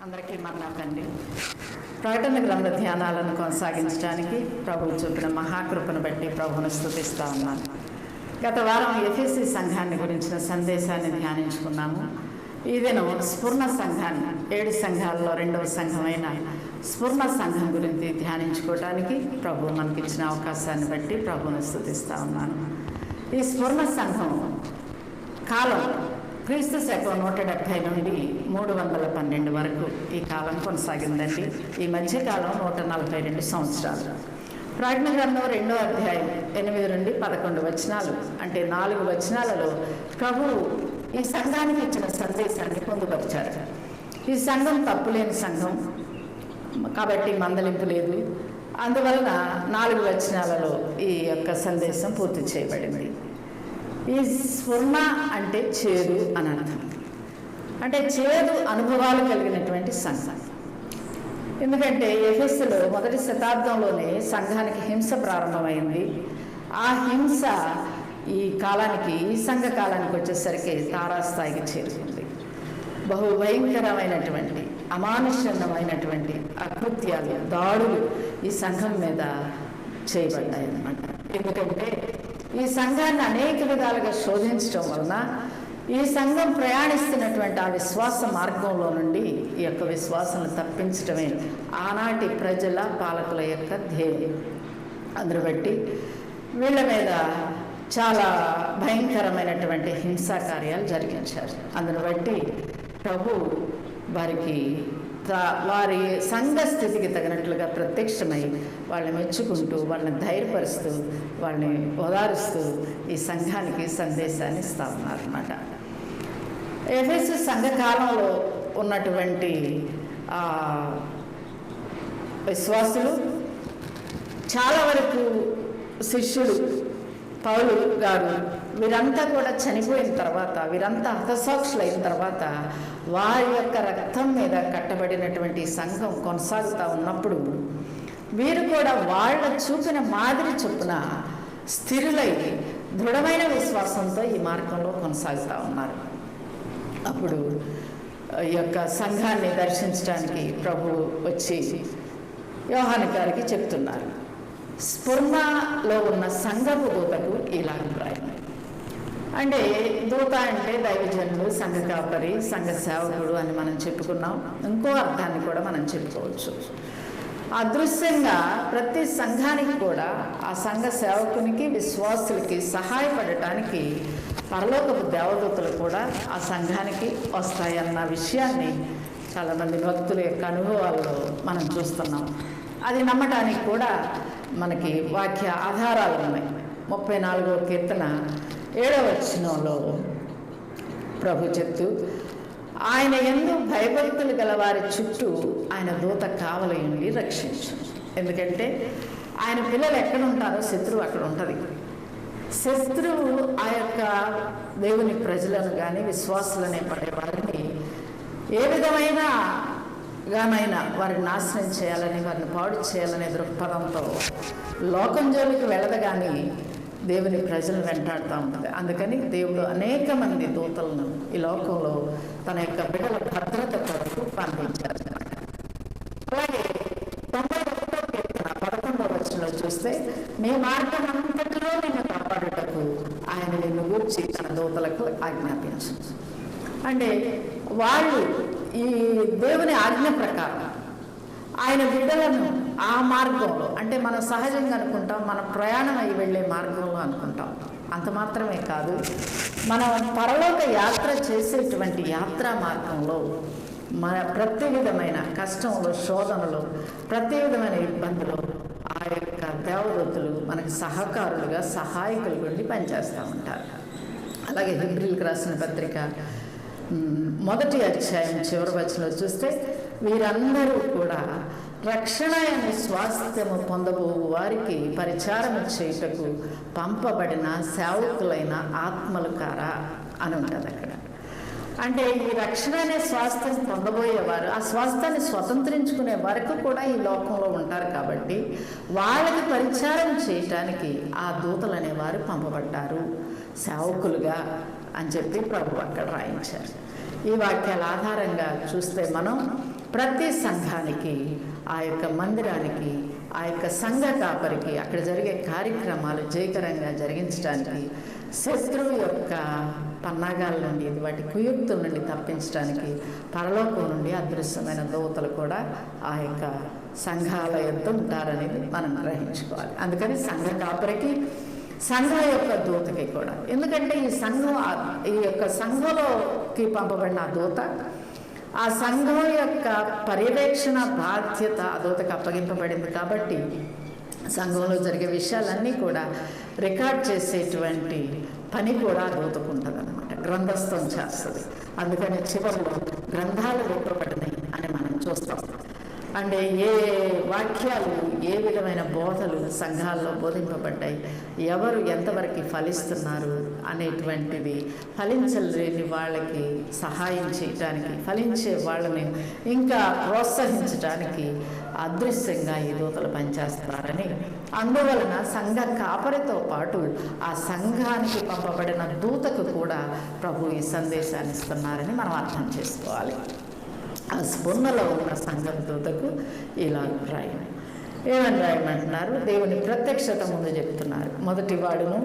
అందరికీ మరణకండి. ప్రకటన గ్రంథ ధ్యానాలను కొనసాగించడానికి ప్రభువు చూపిన మహాకృపను బట్టి ప్రభువును స్తుతిస్తూ ఉన్నాను. గత వారం ఎఫెసీ సంఘాన్ని గురించిన సందేశాన్ని ధ్యానించుకున్నాము. ఈ దినం స్ఫురణ సంఘాన్ని 7 సంఘాలలో 2వ సంఘమైన స్ఫురణ సంఘం గురించి ధ్యానించుకోవడానికి ప్రభువు మనకిచ్చిన అవకాశాన్ని బట్టి ప్రభువును స్తుతిస్తూ ఉన్నాను. ఈ స్ఫురణ సంఘం కాలం క్రీస్తు శకం 170 నుండి 312 వరకు ఈ కాలం కొనసాగిందండి. ఈ మధ్యకాలం 142 సంవత్సరాలు. ప్రకటన గ్రంథం 2వ అధ్యాయం 8 నుండి 11 వచనాలు, అంటే 4 వచనాలలో ప్రభువు ఈ సంఘానికి ఇచ్చిన సందేశాన్ని పొందుపరిచారు. ఈ సంఘం తప్పులేని సంఘం కాబట్టి మందలింపు లేదు. అందువలన 4 వచనాలలో ఈ యొక్క సందేశం పూర్తి చేయబడింది. ఈ స్ఫురణ అంటే చేదు అని అర్థం. అంటే చేదు అనుభవాలు కలిగినటువంటి సంఘం. ఎందుకంటే ఎఫెసులో 1వ శతాబ్దంలోనే సంఘానికి హింస ప్రారంభమైంది. ఆ హింస ఈ కాలానికి, ఈ సంఘ కాలానికి వచ్చేసరికి తారాస్థాయికి చేరుకుంది. బహు భయంకరమైనటువంటి అమానుషమైనటువంటి అకృత్యాలు, దాడులు ఈ సంఘం మీద చేయబడ్డాయి అన్నమాట. ఎందుకంటే ఈ సంఘాన్ని అనేక విధాలుగా శోధించడం వలన ఈ సంఘం ప్రయాణిస్తున్నటువంటి ఆ విశ్వాస మార్గంలో నుండి ఈ యొక్క విశ్వాసాన్ని తప్పించడమే ఆనాటి ప్రజల పాలకుల యొక్క ధ్యేయం. అందును బట్టి వీళ్ళ మీద చాలా భయంకరమైనటువంటి హింసా కార్యాలు జరిగించారు. అందును బట్టి ప్రభు వారికి వారి సంఘ స్థితికి తగినట్లుగా ప్రత్యక్షమై వాళ్ళని మెచ్చుకుంటూ, వాళ్ళని ధైర్యపరుస్తూ, వాళ్ళని ఓదారుస్తూ ఈ సంఘానికి సందేశాన్ని ఇస్తూ ఉన్నారన్నమాట. ఎఫెసు సంఘకాలంలో ఉన్నటువంటి విశ్వాసులు చాలా వరకు శిష్యులు పౌలు గారు వీరంతా కూడా చనిపోయిన తర్వాత, వీరంతా హతసాక్షులైన తర్వాత వారి యొక్క రక్తం మీద కట్టబడినటువంటి సంఘం కొనసాగుతూ ఉన్నప్పుడు వీరు కూడా వాళ్ళ చూపిన మాదిరి చొప్పున స్థిరులై దృఢమైన విశ్వాసంతో ఈ మార్గంలో కొనసాగుతూ ఉన్నారు. అప్పుడు ఈ యొక్క సంఘాన్ని దర్శించడానికి ప్రభు వచ్చి యోహాను గారికి చెప్తున్నారు. స్ఫురణలో ఉన్న సంఘపు దూతకు ఇలా అభిప్రాయం. అంటే దూత అంటే దైవజనుడు, సంఘ కాపరి, సంఘ సేవకుడు అని మనం చెప్పుకున్నాం. ఇంకో అర్థాన్ని కూడా మనం చెప్పుకోవచ్చు. అదృశ్యంగా ప్రతి సంఘానికి కూడా ఆ సంఘ సేవకునికి, విశ్వాసులకి సహాయపడటానికి పరలోకపు దేవదూతలు కూడా ఆ సంఘానికి వస్తాయన్న విషయాన్ని చాలామంది భక్తుల యొక్క అనుభవాల్లో మనం చూస్తున్నాం. అది నమ్మటానికి కూడా మనకి వాక్య ఆధారాలు ఉన్నాయి. 34వ కీర్తన 7వ వచనంలో ప్రభు చెప్తూ, ఆయన యందు భయభక్తులు గల వారి చుట్టూ ఆయన దూత కావలి ఉండి రక్షించు. ఎందుకంటే ఆయన పిల్లలు ఎక్కడ ఉంటారో శత్రువు అక్కడ ఉంటుంది. శత్రువు ఆ యొక్క దేవుని ప్రజలను కానీ విశ్వాసులనే పడే వారిని ఏ విధమైన గానైనా వారిని నాశనం చేయాలని, వారిని పాడు చేయాలనే దృక్పథంతో లోకం జోలికి వెళ్ళదు కానీ దేవుని ప్రజలను వెంటాడుతూ ఉంటుంది. అందుకని దేవుడు అనేక మంది దూతలను ఈ లోకంలో తన యొక్క బిడ్డల భద్రత కొరకు పంపించారు. అలాగే 91వ కీర్తన 11వ వచనంలో చూస్తే, నీ మార్గం అంతటిలో నిన్ను కాపాడుటకు ఆయన నిన్ను గూర్చి తన దూతలకు ఆజ్ఞాపించు. అంటే వాళ్ళు ఈ దేవుని ఆజ్ఞ ప్రకారం ఆయన బిడ్డలను ఆ మార్గంలో, అంటే మనం సహజంగా అనుకుంటాం మన ప్రయాణం అయి వెళ్ళే మార్గంలో అనుకుంటాం. అంత మాత్రమే కాదు, మనం పరలోక యాత్ర చేసేటువంటి యాత్రా మార్గంలో మన ప్రతి విధమైన కష్టంలో, శోధనలో, ప్రతి విధమైన ఇబ్బందులు ఆ యొక్క దేవదూతలు మనకి సహకారులుగా, సహాయకులు ఉండి పనిచేస్తూ ఉంటారు. అలాగే హెబ్రీయులకు రాసిన పత్రిక 1వ అధ్యాయం చివరి వచనంలో చూస్తే, వీరందరూ కూడా రక్షణ అనే స్వాస్థ్యము పొందబో వారికి పరిచారము చేయుటకు పంపబడిన సేవకులైన ఆత్మలు కారా అని ఉంటుంది అక్కడ. అంటే ఈ రక్షణ అనే స్వాస్థ్యం పొందబోయేవారు ఆ స్వాస్థ్యాన్ని స్వతంత్రించుకునే వరకు కూడా ఈ లోకంలో ఉంటారు. కాబట్టి వాళ్ళకి పరిచారం చేయటానికి ఆ దూతలు అనేవారు పంపబడ్డారు సేవకులుగా అని చెప్పి ప్రభు అక్కడ రాయించారు. ఈ వాక్యాల ఆధారంగా చూస్తే మనం ప్రతి సంఘానికి, ఆ యొక్క మందిరానికి, ఆ యొక్క సంఘ కాపరికి అక్కడ జరిగే కార్యక్రమాలు జయకరంగా జరిగించడానికి, శత్రువు యొక్క పన్నాగాల నుండి, వాటి కుయుక్తుల నుండి తప్పించడానికి పరలోకం నుండి అదృశ్యమైన దూతలు కూడా ఆ యొక్క సంఘాల యొద్ద ఉంటారనేది మనం గ్రహించుకోవాలి. అందుకని సంఘ కాపరికి, సంఘం యొక్క దూతకి కూడా, ఎందుకంటే ఈ యొక్క సంఘంలోకి పంపబడిన ఆ దూత, ఆ సంఘం యొక్క పర్యవేక్షణ బాధ్యత ఆ దూతకు అప్పగింపబడింది కాబట్టి సంఘంలో జరిగే విషయాలన్నీ కూడా రికార్డ్ చేసేటువంటి పని కూడా దూతకు ఉంటుంది అన్నమాట. గ్రంథస్థం చేస్తుంది. అందుకని చివరిలో గ్రంథాలు రూపబడినాయి అని మనం చూస్తాం. అంటే ఏ వాక్యాలు, ఏ విధమైన బోధలు సంఘాల్లో బోధింపబడ్డాయి, ఎవరు ఎంతవరకు ఫలిస్తున్నారు అనేటువంటిది, ఫలించలేని వాళ్ళకి సహాయం చేయటానికి, ఫలించే వాళ్ళని ఇంకా ప్రోత్సహించడానికి అదృశ్యంగా ఈ దూతలు పనిచేస్తారని, అందువలన సంఘ కాపరితో పాటు ఆ సంఘానికి పంపబడిన దూతకు కూడా ప్రభు ఈ సందేశాన్ని ఇస్తున్నారని మనం అర్థం చేసుకోవాలి. ఆ స్ఫురణలో ఉన్న సంఘం దూతకు ఇలా రాయను. ఏమని రాయమంటున్నారు? దేవుని ప్రత్యక్షత ముందు చెప్తున్నారు. మొదటివాడును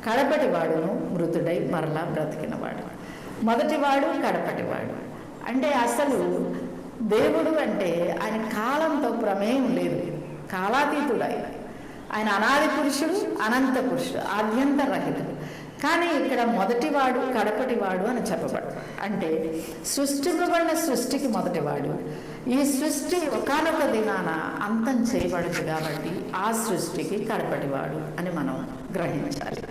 కడపటివాడును మృతుడై మరలా బ్రతికినవాడు. మొదటివాడు కడపటివాడు అంటే అసలు దేవుడు అంటే ఆయన కాలంతో ప్రమేయం లేదు, కాలాతీతుడు. ఆయన అనాది పురుషుడు, అనంత పురుషుడు, ఆద్యంత రహితుడు. కానీ ఇక్కడ మొదటివాడు కడపటివాడు అని చెప్పబడు. అంటే సృష్టింపబడిన సృష్టికి మొదటివాడు. ఈ సృష్టి ఒకానొక దినాన అంతం చేయబడింది కాబట్టి ఆ సృష్టికి కడపటివాడు అని మనం గ్రహించాలి.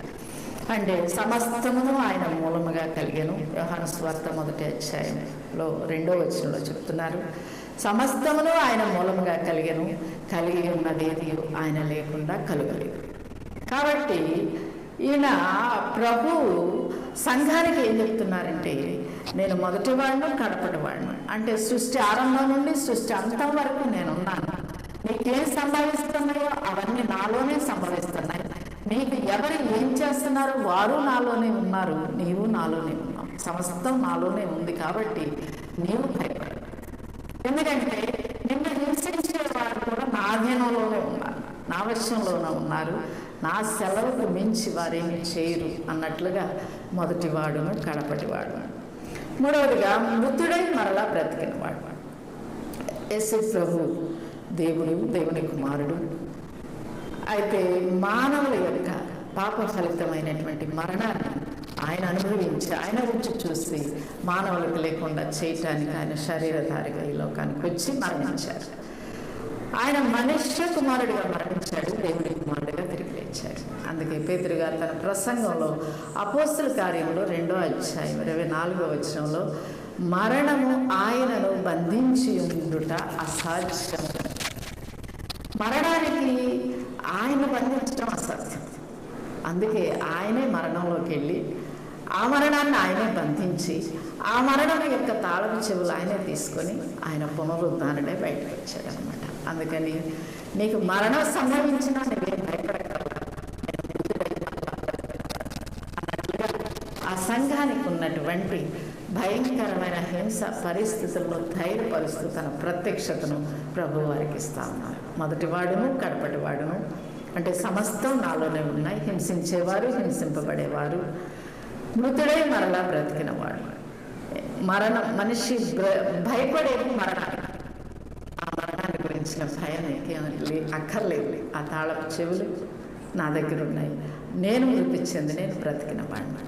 అంటే సమస్తమును ఆయన మూలముగా కలిగెను. యోహాను సువార్త 1వ అధ్యాయంలో 2వ వచనంలో చెప్తున్నారు, సమస్తమును ఆయన మూలముగా కలిగెను, కలిగి ఉన్నదేది ఆయన లేకుండా కలుగలేదు. కాబట్టి ఈయన ప్రభు సంఘానికి ఏం చెప్తున్నారంటే, నేను మొదటివాడిను కడపటివాడిను. అంటే సృష్టి ఆరంభం నుండి సృష్టి అంతం వరకు నేనున్నాను. నీకేం సంభవిస్తున్నాయో అవన్నీ నాలోనే సంభవిస్తున్నాయి. నీకు ఎవరు ఏం చేస్తున్నారో వారు నాలోనే ఉన్నారు, నీవు నాలోనే ఉన్నావు. సమస్తం నాలోనే ఉంది కాబట్టి నీవు భయపడవు. ఎందుకంటే నిన్ను హింసించే వారు కూడా నా అధీనంలోనే ఉన్నారు, నా వశంలోనే ఉన్నారు. నా సెలవుకు మించి వారేమి చేయరు అన్నట్లుగా మొదటివాడును కడపటివాడును. మూడవదిగా మృతుడై మరలా బ్రతికినవాడు. యేసు ప్రభు దేవుడు, దేవుని కుమారుడు. అయితే మానవుల యొక్క పాప ఫలితమైనటువంటి మరణాన్ని ఆయన అనుభవించి, ఆయన రుచి చూసి మానవులకు లేకుండా చేయటానికి ఆయన శరీరధారిగా ఈ లోకానికి వచ్చి మరణించారు. ఆయన మనుష్య కుమారుడిగా మరణించాడు, దేవుడి కుమారుడిగా తిరిగి లేచాడు. అందుకే పేతురు గారు తన ప్రసంగంలో అపోస్తల కార్యంలో 2వ అధ్యాయం 24వ వచనంలో, మరణము ఆయనను బంధించి ఉండుట అసాధ్యం. మరణానికి ఆయన బంధించడం అసాధ్యం. అందుకే ఆయనే మరణంలోకి వెళ్ళి ఆ మరణాన్ని ఆయనే బంధించి, ఆ మరణం యొక్క తాళపు చెవులు ఆయనే తీసుకొని ఆయన పునరుద్ధారణే బయటకు వచ్చాడు అనమాట. అందుకని నీకు మరణం సంభవించినా నువ్వేం భయపడగలరా, అన్నట్లుగా ఆ సంఘానికి ఉన్నటువంటి భయంకరమైన హింస పరిస్థితుల్లో ధైర్యపరుస్తూ తన ప్రత్యక్షతను ప్రభు వారికి ఇస్తా ఉన్నారు. మొదటివాడును కడపటివాడును అంటే సమస్తం నాలోనే ఉన్నాయి. హింసించేవారు, హింసింపబడేవారు, మృతుడై మరలా బ్రతికినవాడు. మనిషి భయపడేది మరణానికి. ఆ మరణాన్ని గురించిన భయం అక్కర్లేదు. ఆ తాళపు చెవులు నా దగ్గర ఉన్నాయి, నేను మృతి చెంది నేను బ్రతికిన వాడిని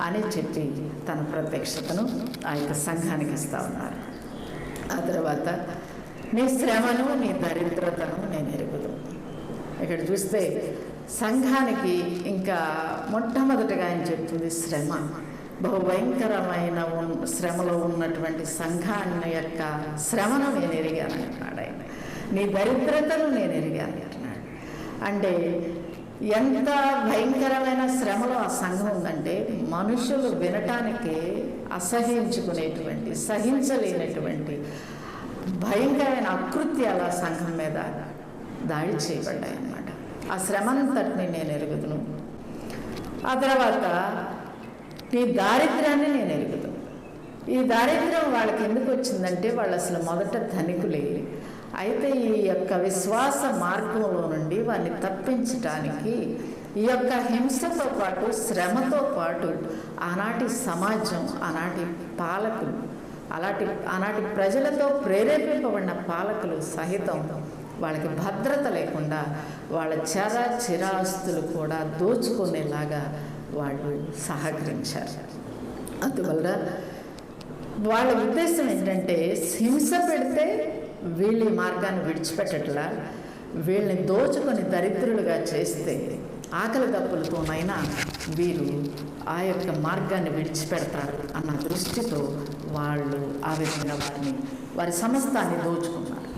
అని చెప్పి తన ప్రత్యక్షతను ఆ యొక్క సంఘానికి ఇస్తా ఉన్నారు. ఆ తర్వాత నీ శ్రమను, నీ దరిద్రతను నేను ఎరుగుదు. ఇక్కడ చూస్తే సంఘానికి ఇంకా మొట్టమొదటిగా ఆయన చెప్తుంది శ్రమ. బహు భయంకరమైన శ్రమలో ఉన్నటువంటి సంఘాన్ని యొక్క శ్రమను నేను ఎరిగాను అంటున్నాడు ఆయన. నీ దరిద్రతను నేను ఎరిగాను అంటున్నాడు. అంటే ఎంత భయంకరమైన శ్రమలో ఆ సంఘం ఉందంటే, మనుషులు వినటానికి అసహించుకునేటువంటి, సహించలేనటువంటి భయంకరమైన అకృత్యాలు ఆ సంఘం మీద దాడి చేయబడ్డాయి అన్నమాట. ఆ శ్రమంతటిని నేను ఎరుగుదును. ఆ తర్వాత నీ దారిద్ర్యాన్ని నేను ఎరుగుదును. ఈ దారిద్ర్యం వాళ్ళకి ఎందుకు వచ్చిందంటే వాళ్ళు అసలు మొదట ధనికులే. అయితే ఈ యొక్క విశ్వాస మార్గంలో నుండి వారిని తప్పించటానికి ఈ యొక్క హింసతో పాటు శ్రమతో పాటు ఆనాటి సమాజం, ఆనాటి పాలకులు, ఆనాటి ప్రజలతో ప్రేరేపింపబడిన పాలకులు సహితం వాళ్ళకి భద్రత లేకుండా వాళ్ళ చిరాస్తులు కూడా దోచుకునేలాగా వాళ్ళు సహకరించారు. అందువల్ల వాళ్ళ ఉద్దేశం ఏంటంటే హింస పెడితే వీళ్ళ మార్గాన్ని విడిచిపెట్టట్లా, వీళ్ళని దోచుకొని దరిద్రులుగా చేస్తే ఆకలి దప్పులతోనైనా వీరు ఆ యొక్క మార్గాన్ని విడిచిపెడతారు అన్న దృష్టితో వాళ్ళు ఆ విధంగా వారి సమస్తాన్ని దోచుకున్నారు.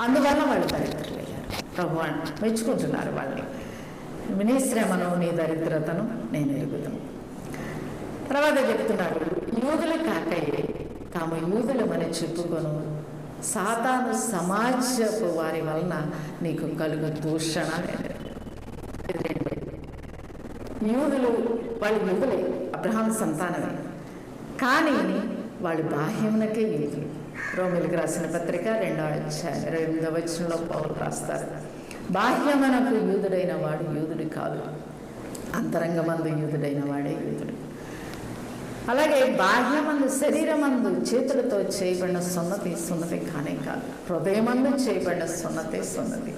అందువల్ల వాళ్ళు దరిద్రులయ్యారు. ప్రభు మెచ్చుకుంటున్నారు వాళ్ళని. నీ శ్రమను, నీ దరిద్రతను నేను ఎరుగుతాను. తర్వాత చెప్తున్నాడు, యూదులు కాకయే తాము యూదులమని చెప్పుకొను సాతాను సమాజపు వారి వలన నీకు కలుగు దూషణ. యూదులు వాళ్ళు యూదులే, అబ్రహాం సంతానమే, కానీ వాళ్ళు బాహ్యమునకే యూదులు. రోమిలికి రాసిన పత్రిక 2వ అధ్యాయం 28వ వచనంలో పౌలు రాస్తారు, బాహ్యమునకు యూదుడైన వాడు యూదుడు కాదు, అంతరంగమందు యూదుడైన వాడే యూదుడు. అలాగే బాహ్యమందు, శరీరమందు చేతులతో చేయబడిన సున్నతి కానే కాదు, హృదయమందు చేయబడిన సున్నతి.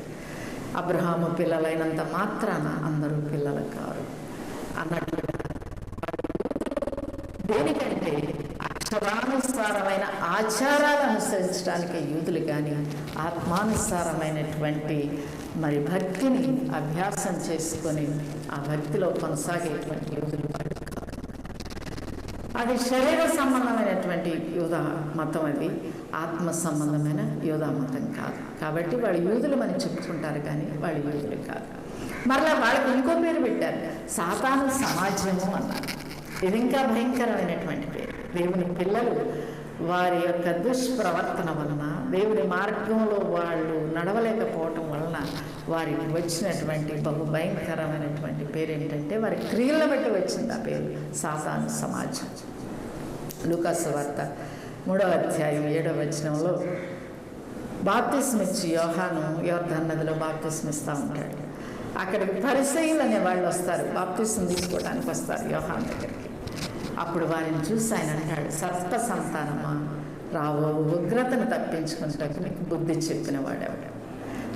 అబ్రహాము పిల్లలైనంత మాత్రాన అందరూ పిల్లలు కారు అన్నట్లుగా దేనికంటే అక్షరానుసారమైన ఆచారాలు అనుసరించడానికి యూదులు కానీ ఆత్మానుసారమైనటువంటి భక్తిని అభ్యాసం చేసుకొని ఆ భక్తిలో కొనసాగేటువంటి యూదులు కాదు. అది శరీర సంబంధమైనటువంటి యూదా మతం, అది ఆత్మ సంబంధమైన యూదా మతం కాదు. కాబట్టి వాళ్ళు యూదులు అని చెప్పుకుంటారు కానీ వాళ్ళు యూదులు కాదు. మరలా వాళ్ళకి ఇంకో పేరు పెట్టారు, సాతాను సమాజము అన్నారు. ఇది ఇంకా భయంకరమైనటువంటి పేరు. దేవుని పిల్లలు వారి యొక్క దుష్ప్రవర్తన వలన, దేవుని మార్గంలో వాళ్ళు నడవలేకపోవటం వలన వారికి వచ్చినటువంటి బహు భయంకరమైనటువంటి పేరు ఏంటంటే వారి క్రియలను బట్టి వచ్చింది ఆ పేరు, సాతాను సమాజం. లూకాసు వార్త 3వ అధ్యాయం 7వ వచనంలో బాప్తిస్మిచ్చి యోహాను యోర్దాను నదిలో బాప్తిస్మిస్తూ ఉంటాడు. అక్కడికి పరిసయ్యులు అనే వాళ్ళు వస్తారు, బాప్తిస్మం తీసుకోవడానికి వస్తారు యోహాను దగ్గరికి. అప్పుడు వారిని చూసి ఆయన అంటాడు, సర్ప సంతానమా, రావో ఉగ్రతను తప్పించుకుంటానికి నీకు బుద్ధి చెప్పిన వాడెవడు.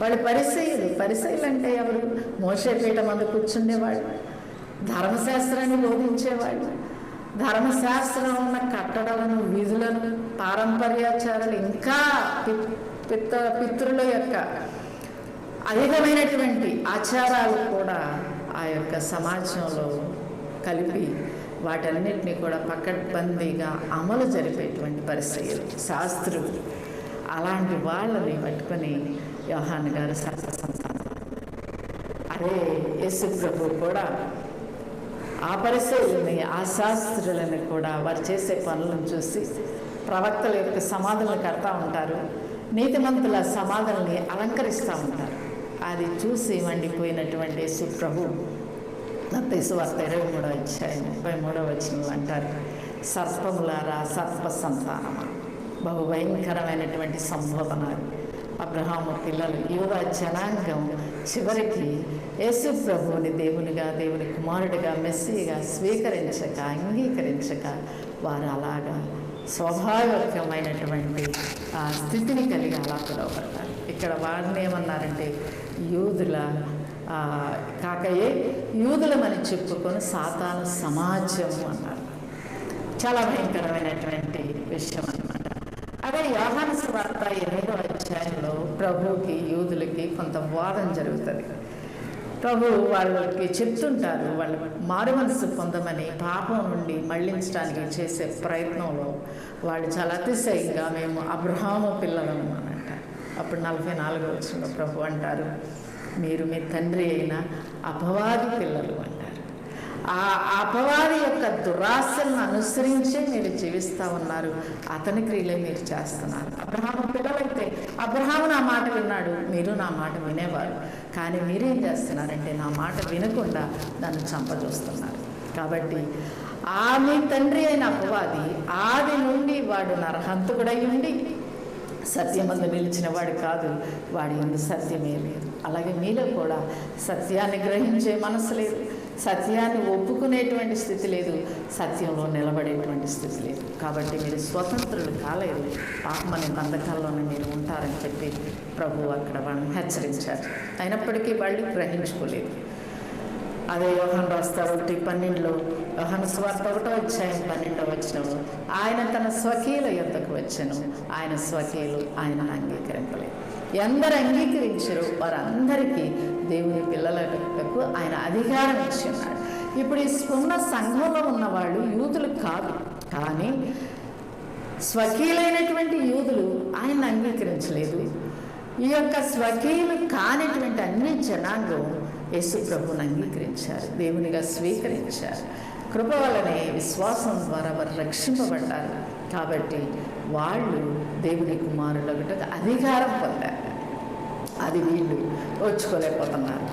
వాళ్ళు పరిసయ్యులు అంటే ఎవరు? మోషే పీఠ మందు కూర్చుండేవాళ్ళు, ధర్మశాస్త్రాన్ని బోధించేవాళ్ళు, ధర్మశాస్త్రం ఉన్న కట్టడలను, విధులను, పారంపర్యాచారాలు, ఇంకా పితృల యొక్క అధికమైనటువంటి ఆచారాలు కూడా ఆ యొక్క సమాజంలో కలిపి వాటన్నిటినీ కూడా పకడ్బందీగా అమలు జరిపేటువంటి పరిస్థితులు, శాస్త్రులు. అలాంటి వాళ్ళని పట్టుకొని యోహాను గారు సర్ప సంతానం. అదే యేసు ప్రభు కూడా ఆ పరిస్థితులని, ఆ శాస్త్రులని కూడా వారు చేసే పనులను చూసి ప్రవక్తల యొక్క సమాధులను కడతా ఉంటారు, నీతిమంతుల సమాధుల్ని అలంకరిస్తూ ఉంటారు. అది చూసి మండిపోయినటువంటి యేసు ప్రభు మత్తయి సువార్త 23వ అధ్యాయం 33వ వచనంలో అంటారు, సర్పములారా, సర్ప సంతానమా. బహు భయంకరమైనటువంటి సంబోధన. అబ్రహాము పిల్లలు, యూదా జనాంగం చివరికి యేసు ప్రభువుని దేవునిగా, దేవుని కుమారుడిగా, మెస్సీగా స్వీకరించక, అంగీకరించక వారు అలాగా స్వాభావికమైనటువంటి ఆ స్థితిని కలిగి అలా పిలువబడతారు. ఇక్కడ వారిని ఏమన్నారంటే యూదుల కాకయే యూదులమని చెప్పుకొని సాతాను సమాజము అన్నారు. చాలా భయంకరమైనటువంటి విషయం అన్నమాట. అదే యోహాను సువార్త 8వ అధ్యాయంలో ప్రభువుకి యూదులకి కొంత వాదన జరుగుతుంది. ప్రభు వాళ్ళకి చెప్తుంటారు, వాళ్ళు మారు మనసు పొందమని, పాపం నుండి మళ్ళించడానికి చేసే ప్రయత్నంలో వాళ్ళు చాలా అతిశయంగా మేము అబ్రహాము పిల్లలము అని అంటారు. అప్పుడు 44వ వచనంలో ప్రభు అంటారు, మీరు మీ తండ్రి అయిన అపవాది పిల్లలు అంటారు. ఆ అపవాది యొక్క దురాశలను అనుసరించే మీరు జీవిస్తూ ఉన్నారు, అతని క్రియలే మీరు చేస్తున్నారు. అబ్రహాము పిల్లలైతే అబ్రహాము నా మాట విన్నాడు, మీరు నా మాట వినేవారు, కానీ మీరేం చేస్తున్నారంటే నా మాట వినకుండా నన్ను చంపజూస్తున్నారు. కాబట్టి ఆమె తండ్రి అయిన అపవాది ఆది నుండి వాడు నరహంతకుడై ఉండి సత్యమందు నిలిచిన వాడు కాదు, వాడి యందు సత్యమే లేదు. అలాగే మీలో కూడా సత్యాన్ని గ్రహించే మనసు లేదు, సత్యాన్ని ఒప్పుకునేటువంటి స్థితి లేదు, సత్యంలో నిలబడేటువంటి స్థితి లేదు. కాబట్టి మీరు స్వతంత్రులు కాలేదు, పాపమనే బంధకాల్లోనే మీరు ఉంటారని చెప్పి ప్రభువు అక్కడ వాళ్ళని హెచ్చరించారు. అయినప్పటికీ వాళ్ళు గ్రహించుకోలేదు. అదే యోహాను రాస్తా 1:12 యోహాను సువార్త 1:12 ఆయన తన స్వకీయుల యొద్దకు వచ్చెను, ఆయన స్వకీయులు ఆయన అంగీకరింపలేదు. ఎందరు అంగీకరించారో వారందరికీ దేవుని పిల్లలకు ఆయన అధికారం ఇచ్చి ఉన్నాడు. ఇప్పుడు ఈ స్పున్న సంఘంలో ఉన్నవాళ్ళు యూదులు కాదు, కానీ స్వకీయులైనటువంటి యూదులు ఆయన అంగీకరించలేదు. ఈ యొక్క స్వకీయులు కానిటువంటి అన్ని జనాంగం యేసు ప్రభువుని అంగీకరించారు, దేవునిగా స్వీకరించారు. కృప వలనే విశ్వాసం ద్వారా వారు రక్షింపబడ్డారు. కాబట్టి వాళ్ళు దేవుని కుమారులకు అధికారం పొందారు. అది వీళ్ళు ఓర్చుకోలేకపోతున్నారు,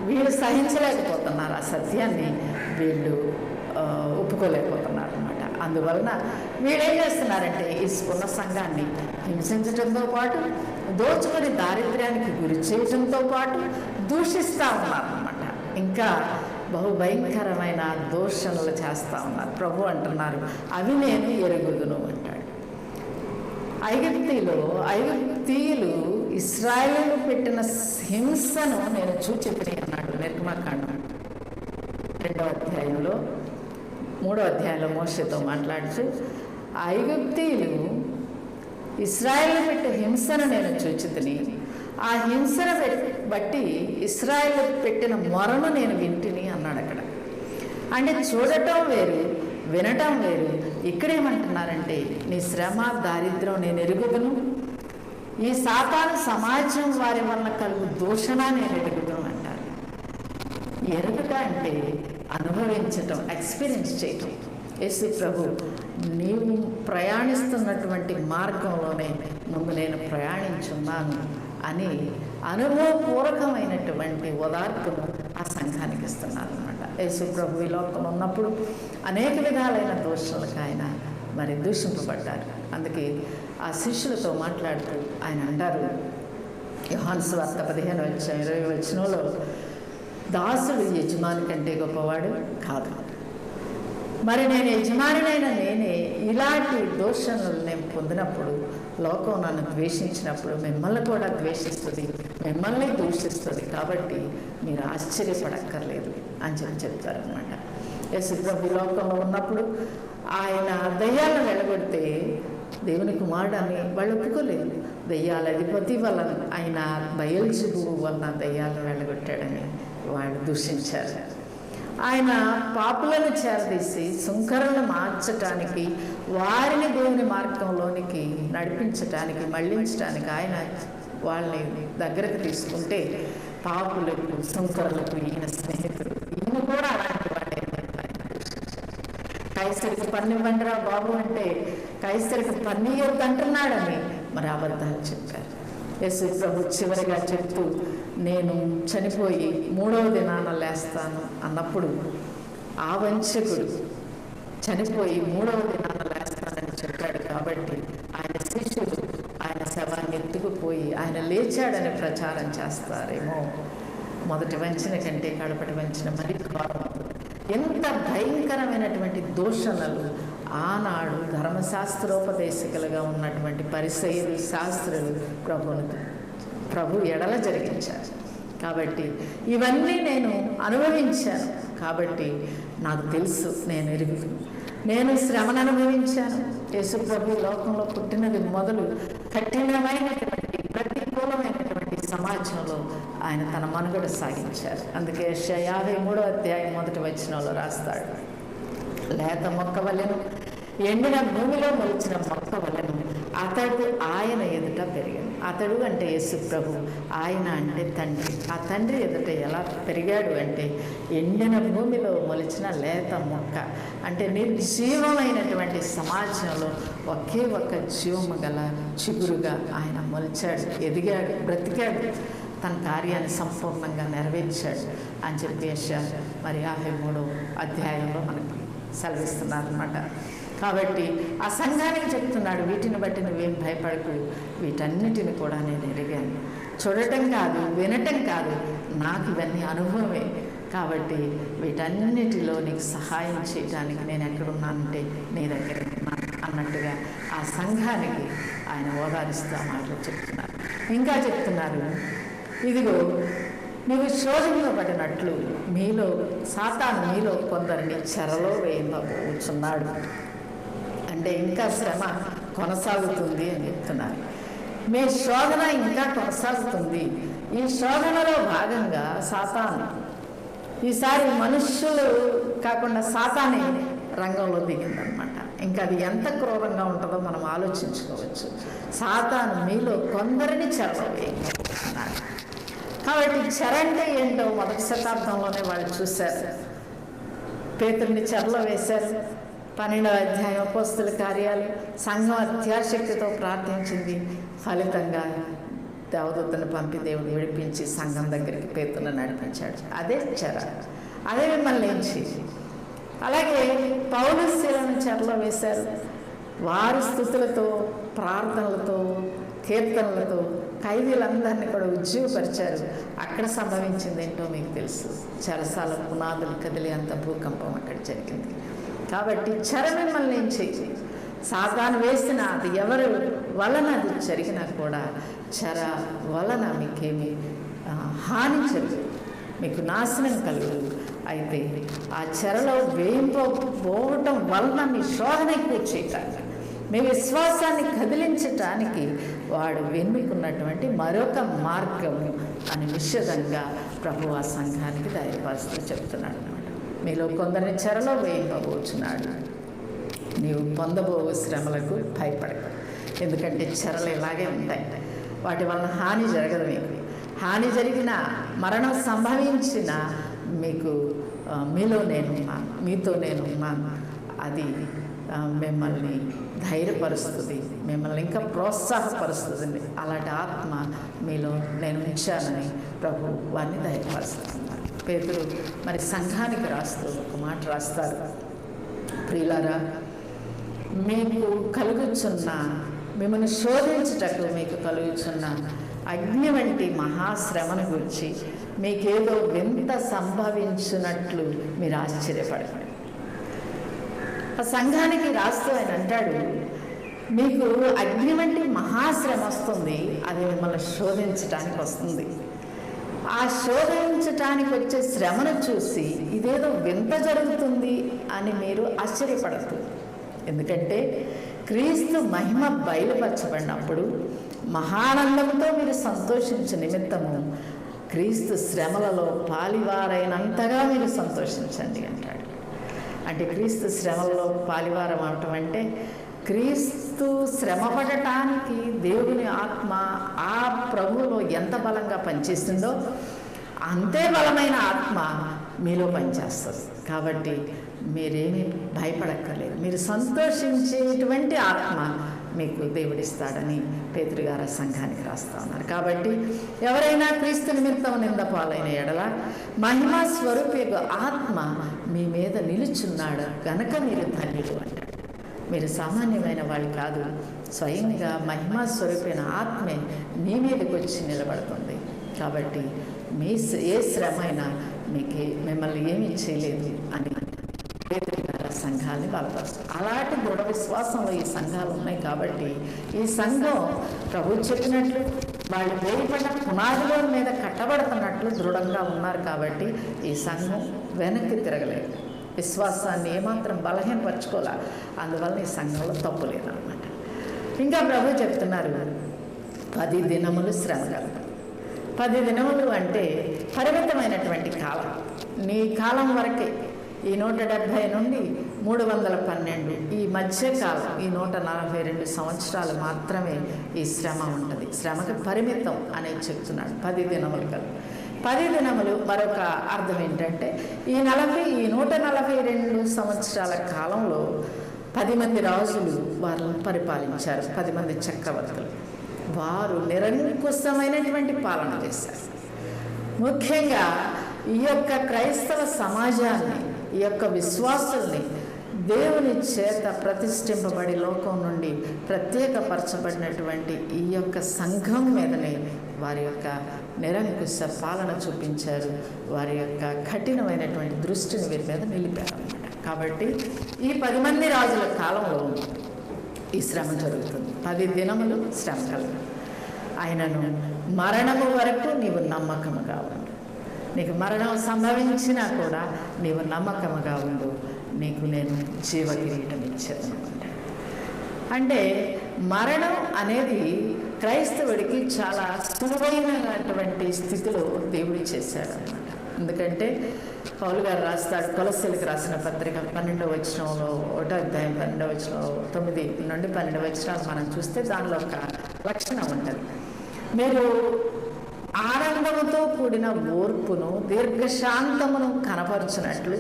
వీళ్ళు సహించలేకపోతున్నారు, ఆ సత్యాన్ని వీళ్ళు ఒప్పుకోలేకపోతున్నారు అన్నమాట. అందువలన వీళ్ళేం చేస్తున్నారంటే ఈ స్పున్న సంఘాన్ని హింసించడంతో పాటు దోచుకొని దారిద్ర్యానికి గురి చేయడంతో పాటు దూషిస్తూ ఉన్నారన్నమాట. ఇంకా బహుభయంకరమైన దూషణలు చేస్తూ ఉన్నారు. ప్రభు అంటున్నారు, అవి నేను ఎరుగుదును అంటాడు. ఐగుప్తీయులు ఇశ్రాయేలు పెట్టిన హింసను నేను చూచితిని అన్నాడు. నిర్గమకాండం 2వ అధ్యాయంలో 3వ అధ్యాయంలో మోషేతో మాట్లాడుతూ, ఐగుప్తీయులు ఇశ్రాయేలు పెట్టే హింసను నేను చూచితిని, ఆ హింసను బట్టి ఇశ్రాయేలు పెట్టిన మొరను నేను వింటిని అన్నాడు అక్కడ. అంటే చూడటం వేరు, వినటం వేరు. ఇక్కడేమంటున్నారంటే నీ శ్రమ దారిద్ర్యం నేను ఎరుగుదును, ఈ సాతాను సమాజం వారి వల్ల కలుగు దూషణ నేను ఎరుగుదును అంటారు. ఎరుగుట అంటే అనుభవించటం, ఎక్స్పీరియన్స్ చేయటం. యేసు ప్రభు నీవు ప్రయాణిస్తున్నటువంటి మార్గంలోనే ముందు నేను ప్రయాణించున్నాను అని అనుభవపూర్వకమైనటువంటి ఓదార్పును ఆ సంఘానికి ఇస్తున్నారు అనమాట. యేసు ప్రభు ఈ లోకంలో ఉన్నప్పుడు అనేక విధాలైన దోషాలకు ఆయన మరి దూషింపబడ్డారు. అందుకే ఆ శిష్యులతో మాట్లాడుతూ ఆయన అంటారు, యోహాను సువార్త 15:20 దాసుడు యజమాని కంటే గొప్పవాడు కాదు. మరి నేను యజమానినైన నేనే ఇలాంటి దోషణలు నేను పొందినప్పుడు, లోకం నన్ను ద్వేషించినప్పుడు మిమ్మల్ని కూడా ద్వేషిస్తుంది, మిమ్మల్ని దూషిస్తుంది. కాబట్టి మీరు ఆశ్చర్యపడక్కర్లేదు అని చెప్తారనమాట. యేసు ప్రభు లోకంలో ఉన్నప్పుడు ఆయన దయ్యాలను వెళ్ళగొడితే దేవుని కుమారుడు అని వాళ్ళు ఒప్పుకోలేదు. దయ్యాల అధిపతి వలన ఆయన బయల్జెబూబు వలన దయ్యాలను వెళ్ళగొట్టాడని వాళ్ళు దూషించారు. ఆయన పాపులను చేరదీసి సుంకరులను మార్చటానికి, వారిని దేవుని మార్గంలోనికి నడిపించటానికి, మళ్ళించటానికి ఆయన వాళ్ళని దగ్గరకు తీసుకుంటే పాపులకు, సుంకరులకు ఈయన స్నేహితుడు. ఈయన కూడా అలాంటి వాడే. కైసరికి పన్నివ్వండిరా బాబు అంటే కైసరికి పన్నియొద్దు అంటున్నాడని మరి అబద్ధాలు చెప్పారు. యేసు ప్రభు చివరిగా చెప్తూ నేను చనిపోయి 3వ దినాన లేస్తాను అన్నప్పుడు ఆ వంచకుడు చనిపోయి 3వ దినాన లేస్తానని చెప్పాడు. కాబట్టి ఆయన శిష్యులు ఆయన శవాన్ని ఎత్తుకుపోయి ఆయన లేచాడని ప్రచారం చేస్తారేమో. మొదటి వంచన కంటే కడపటి వంచన మరి ఘోరం. ఎంత భయంకరమైనటువంటి దూషణలు ఆనాడు ధర్మశాస్త్రోపదేశకులుగా ఉన్నటువంటి పరిసయ్యులు, శాస్త్రులు ప్రభు ఎడల జరిగించారు. కాబట్టి ఇవన్నీ నేను అనుభవించాను. కాబట్టి నాకు తెలుసు, నేను ఎరుగుదు. నేను శ్రమను అనుభవించాను. యేసు ప్రభు లోకంలో పుట్టినది మొదలు కఠినమైనటువంటి ప్రతికూలమైనటువంటి సమాజంలో ఆయన తన మనుగడ సాగించారు. అందుకే యెషయా 53వ అధ్యాయం 1వ వచనంలో రాస్తాడు, లేత మొక్క వలెను, ఎండిన భూమిలో మొలిచిన మొక్క వలెను అతడు ఆయన ఎదుట పెరిగాడు. అతడు అంటే యేసు ప్రభు, ఆయన అంటే తండ్రి. ఆ తండ్రి ఎదుట ఎలా పెరిగాడు అంటే ఎండిన భూమిలో మొలిచిన లేత మొక్క. అంటే నిర్జీవమైనటువంటి సమాజంలో ఒకే ఒక్క జీవము గల చిగురుగా ఆయన మొలిచాడు, ఎదిగాడు, బ్రతికాడు, తన కార్యాన్ని సంపూర్ణంగా నెరవేర్చాడు అని చెప్పి యెషయా మరి 53వ అధ్యాయంలో మనకి సెలవిస్తున్నారన్నమాట. కాబట్టి ఆ సంఘానికి చెప్తున్నాడు, వీటిని బట్టి నువ్వేం భయపడకు, వీటన్నిటిని కూడా నేను ఎరిగాను. చూడటం కాదు, వినటం కాదు, నాకు ఇవన్నీ అనుభవమే. కాబట్టి వీటన్నిటిలో నీకు సహాయం చేయడానికి నేను ఎక్కడున్నానంటే నీ దగ్గర ఉన్నాను అన్నట్టుగా ఆ సంఘానికి ఆయన ఓదారిస్తూ ఆ మాటలు చెప్తున్నారు. ఇంకా చెప్తున్నారు, ఇదిగో నువ్వు శోధింపబడినట్లు సాతాను మీలో కొందరిని చెరలో వేయబోచున్నాడు. అంటే ఇంకా శ్రమ కొనసాగుతుంది అని చెప్తున్నారు. మీ శోధన ఇంకా కొనసాగుతుంది. ఈ శోధనలో భాగంగా సాతాను ఈసారి మనుష్యులు కాకుండా సాతానే రంగంలో దిగిందనమాట. ఇంకా అది ఎంత క్రూరంగా ఉంటుందో మనం ఆలోచించుకోవచ్చు. సాతాను మీలో కొందరిని చెరలో వేయబోతున్నాడు. కాబట్టి చెర అంటే ఏంటో మొదటి శతాబ్దంలోనే వాళ్ళు చూశారు. పేతురుని చెరలో వేశారు. 12వ అధ్యాయం అపోస్తలుల కార్యాలు, సంఘం అత్యాశక్తితో ప్రార్థించింది. ఫలితంగా దేవదూతను పంపి దేవుడు విడిపించి సంఘం దగ్గరికి పేతురుని నడిపించాడు. అదే చెర, అదే మిమ్మల్ని ఏం చేసి. అలాగే పౌలు శీలను చెరలో వేశారు. వారి స్థుతులతో, ప్రార్థనలతో, కీర్తనలతో ఖైదీలందరినీ కూడా ఉజ్జీవపరిచారు. అక్కడ సంభవించింది ఏంటో మీకు తెలుసు. చెరసాల పునాదులు కదిలి అంత భూకంపం అక్కడ జరిగింది. కాబట్టి చెర మిమ్మల్ని ఏం చేయి. సాతాను వేసిన అది ఎవరి వలన అది జరిగినా కూడా చెర వలన మీకేమి హాని జరగదు, మీకు నాశనం కలుగుదు. అయితే ఆ చెరలో వేయింపబోవటం వలన మీ శోధన ఎక్కువ చేయటానికి, మీ విశ్వాసాన్ని కదిలించటానికి వాడు వెన్నుకున్నటువంటి మరొక మార్గము అని విషదంగా ప్రభు ఆ సంఘానికి ధైర్యపరుస్తూ చెప్తున్నాడు అన్నమాట. మీలో కొందరిని చెరలో వేయింపబోచున్నాడు. నీవు పొందబో శ్రమలకు భయపడకు. ఎందుకంటే చెరలు ఇలాగే ఉంటాయి. వాటి వలన హాని జరగదు. మీకు హాని జరిగిన, మరణం సంభవించిన మీకు మీలో నేనున్నాను, మీతో నేనున్నాను. అది మిమ్మల్ని ధైర్యపరుస్తుంది, మిమ్మల్ని ఇంకా ప్రోత్సాహపరుస్తుంది. అలాంటి ఆత్మ మీలో నేను ఉంచానని ప్రభు వారిని ధైర్యపరుస్తున్నారు. పేతురు మరి సంఘానికి రాస్తూ ఒక మాట రాస్తారు, ప్రియులారా, మీకు కలుగుచున్న, మిమ్మల్ని శోధించుటకు మీకు కలుగుచున్న అగ్ని వంటి మహాశ్రమను గురించి మీకేదో వింత సంభవించినట్లు మీరు ఆశ్చర్యపడకండి. ఆ సంఘానికి రాస్తూ ఆయన అంటాడు, మీకు అగ్ని వంటి మహాశ్రమ వస్తుంది, అది మిమ్మల్ని శోధించటానికి వస్తుంది. ఆ శోధించటానికి వచ్చే శ్రమను చూసి ఇదేదో వింత జరుగుతుంది అని మీరు ఆశ్చర్యపడద్దు. ఎందుకంటే క్రీస్తు మహిమ బయలుపరచబడినప్పుడు మహానందంతో మీరు సంతోషించే నిమిత్తము క్రీస్తు శ్రమలలో పాలివారైనంతగా మీరు సంతోషించండి అంటాడు. అంటే క్రీస్తు శ్రమలలో పాలివారం అవటం అంటే క్రీస్తు శ్రమపడటానికి దేవుని ఆత్మ ఆ ప్రభువులో ఎంత బలంగా పనిచేస్తుందో అంతే బలమైన ఆత్మ మీలో పనిచేస్తుంది. కాబట్టి మీరేమీ భయపడక్కర్లేదు, మీరు సంతోషించేటువంటి ఆత్మ మీకు దేవుడిస్తాడని పేతురు గారు సంఘానికి రాస్తూ ఉన్నారు. కాబట్టి ఎవరైనా క్రీస్తు నిమిత్తం నింద పాలైన ఎడల మహిమా స్వరూపి ఆత్మ మీ మీద నిలుచున్నాడు గనక మీరు ధన్యులు అంటాడు. మీరు సామాన్యమైన వాళ్ళు కాదు, స్వయంగా మహిమా స్వరూపైన ఆత్మే మీ మీదకి వచ్చి నిలబడుతుంది. కాబట్టి మీ ఏ శ్రమ అయినా మిమ్మల్ని ఏమీ చేయలేదు అని పేతురు గారు సంఘాన్ని బలపరుస్తారు. అలాంటి దృఢ విశ్వాసంలో ఈ సంఘాలు ఉన్నాయి. కాబట్టి ఈ సంఘం ప్రభు చెప్పినట్లు వాళ్ళు వేయబడిన పునాదుల మీద కట్టబడుతున్నట్లు దృఢంగా ఉన్నారు. కాబట్టి ఈ సంఘం వెనక్కి తిరగలేదు, విశ్వాసాన్ని ఏమాత్రం బలహీనపరచుకోలే. అందువల్ల ఈ సంఘంలో తప్పు లేదన్నమాట. ఇంకా ప్రభు చెప్తున్నారు, 10 దినములు శ్రమ కలదు. 10 దినములు అంటే పరిమితమైనటువంటి కాలం. నీ కాలం వరకే, ఈ 170 నుండి 312 ఈ మధ్యకాలం, ఈ 142 సంవత్సరాలు మాత్రమే ఈ శ్రమ ఉంటుంది. శ్రమకు పరిమితం అనేది చెప్తున్నాడు. 10 దినములు కలదు. 10 దినములు మరొక అర్థం ఏంటంటే ఈ 142 సంవత్సరాల కాలంలో 10 మంది రాజులు వారిని పరిపాలించారు. 10 మంది చక్రవర్తులు. వారు నిరంకుశమైనటువంటి పాలన చేశారు. ముఖ్యంగా ఈ యొక్క క్రైస్తవ సమాజాన్ని, ఈ యొక్క విశ్వాసుల్ని దేవుని చేత ప్రతిష్ఠింపబడి లోకం నుండి ప్రత్యేకపరచబడినటువంటి ఈ యొక్క సంఘం మీదనే వారి యొక్క నిరంకుశ పాలన చూపించారు. వారి యొక్క కఠినమైనటువంటి దృష్టిని వీరి మీద నిలిపారు అన్నమాట. కాబట్టి ఈ 10 మంది రాజుల కాలంలో ఈ శ్రమ జరుగుతుంది. 10 దినములు శ్రమ కలుగు. ఆయనను మరణము వరకు నీవు నమ్మకముగా ఉండు. నీకు మరణం సంభవించినా కూడా నీవు నమ్మకముగా ఉండు, నీకు నేను జీవ కిరీటం ఇచ్చేదనమాట. అంటే మరణం అనేది క్రైస్తవుడికి చాలా సులువైనటువంటి స్థితిలో దేవుడు చేశాడు అన్నమాట. ఎందుకంటే పౌలు గారు రాస్తాడు, కొలస్సీలకు రాసిన పత్రిక 12వ వచనంలో, 1వ అధ్యాయం 12వ వచనంలో 9 నుండి 12 వచనాలు మనం చూస్తే దానిలో ఒక లక్షణం ఉంటుంది. మీరు ఆనందముతో కూడిన ఓర్పును దీర్ఘశాంతమును కనపరచినట్లు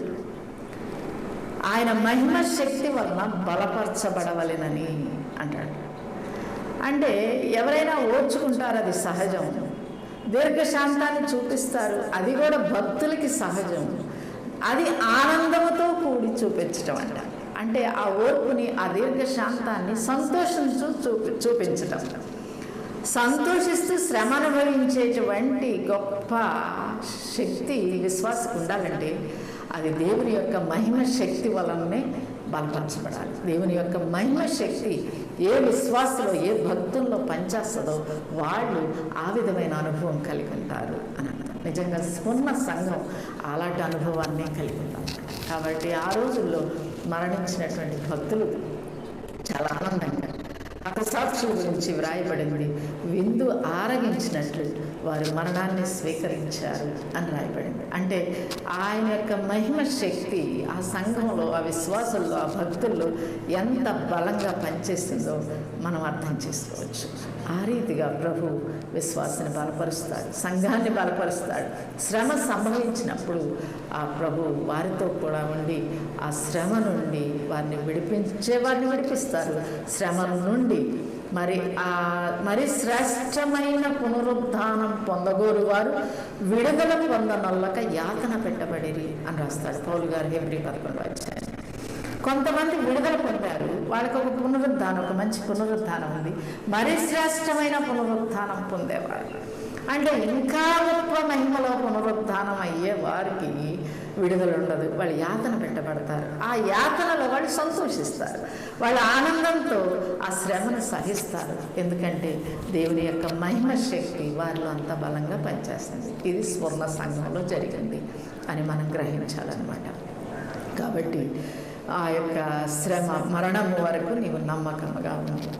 ఆయన మహిమ శక్తి వలన బలపరచబడవలెనని అంటాడు. అంటే ఎవరైనా ఓర్చుకుంటారు, అది సహజం. దీర్ఘశాంతాన్ని చూపిస్తారు, అది కూడా భక్తులకి సహజం. అది ఆనందముతో కూడి చూపించటం అంట. అంటే ఆ ఓర్పుని, ఆ దీర్ఘశాంతాన్ని సంతోషించు చూపించటం. సంతోషిస్తూ శ్రమ అనుభవించేటువంటి గొప్ప శక్తి విశ్వాసకు ఉండాలంటే అది దేవుని యొక్క మహిమ శక్తి వలనే బలపరచబడాలి. దేవుని యొక్క మహిమ శక్తి ఏ విశ్వాసంలో, ఏ భక్తుల్లో పనిచేస్తుందో వాళ్ళు ఆ విధమైన అనుభవం కలిగి ఉంటారు అని అన్నారు. నిజంగా స్వర్ణ సంఘం అలాంటి అనుభవాన్ని కలిగి ఉంటారు. కాబట్టి ఆ రోజుల్లో మరణించినటువంటి భక్తులు చాలా ఆనందంగా హతసాక్షుల గురించి వ్రాయబడింది. విందు ఆరగించినట్లు వారు మరణాన్ని స్వీకరించారు అని రాయబడింది. అంటే ఆయన యొక్క మహిమ శక్తి ఆ సంఘంలో, ఆ విశ్వాసుల్లో, ఆ భక్తుల్లో ఎంత బలంగా పనిచేస్తుందో మనం అర్థం చేసుకోవచ్చు. ఆ రీతిగా ప్రభు విశ్వాసాన్ని బలపరుస్తాడు, సంఘాన్ని బలపరుస్తాడు. శ్రమ సంభవించినప్పుడు ఆ ప్రభు వారితో కూడా ఉండి ఆ శ్రమ నుండి వారిని విడిపిస్తారు. శ్రమ నుండి మరి శ్రేష్టమైన పునరుద్ధానం పొందగోరు వారు విడుదల పొందనొల్లక యాతన పెట్టబడిరి అని రాస్తాడు పౌలు గారు హెబ్రీ 11వ అధ్యాయం. కొంతమంది విడుదల పొందారు, వాళ్ళకి ఒక పునరుద్ధానం, ఒక మంచి పునరుద్ధానం ఉంది. మరి శ్రేష్టమైన పునరుద్ధానం పొందేవారు అంటే ఇంకా గొప్ప మహిమలో పునరుద్ధానం అయ్యే వారికి విడుదల ఉండదు. వాళ్ళు యాతన పెట్టబడతారు. ఆ యాతనలో వాళ్ళు సంతోషిస్తారు, వాళ్ళ ఆనందంతో ఆ శ్రమను సహిస్తారు. ఎందుకంటే దేవుని యొక్క మహిమ శక్తి వారిలో అంత బలంగా పనిచేస్తుంది. ఇది స్వర్ణ సంఘంలో జరిగింది అని మనం గ్రహించాలన్నమాట. కాబట్టి ఆ యొక్క శ్రమ మరణం వరకు నీవు నమ్మకంగా ఉన్నావు.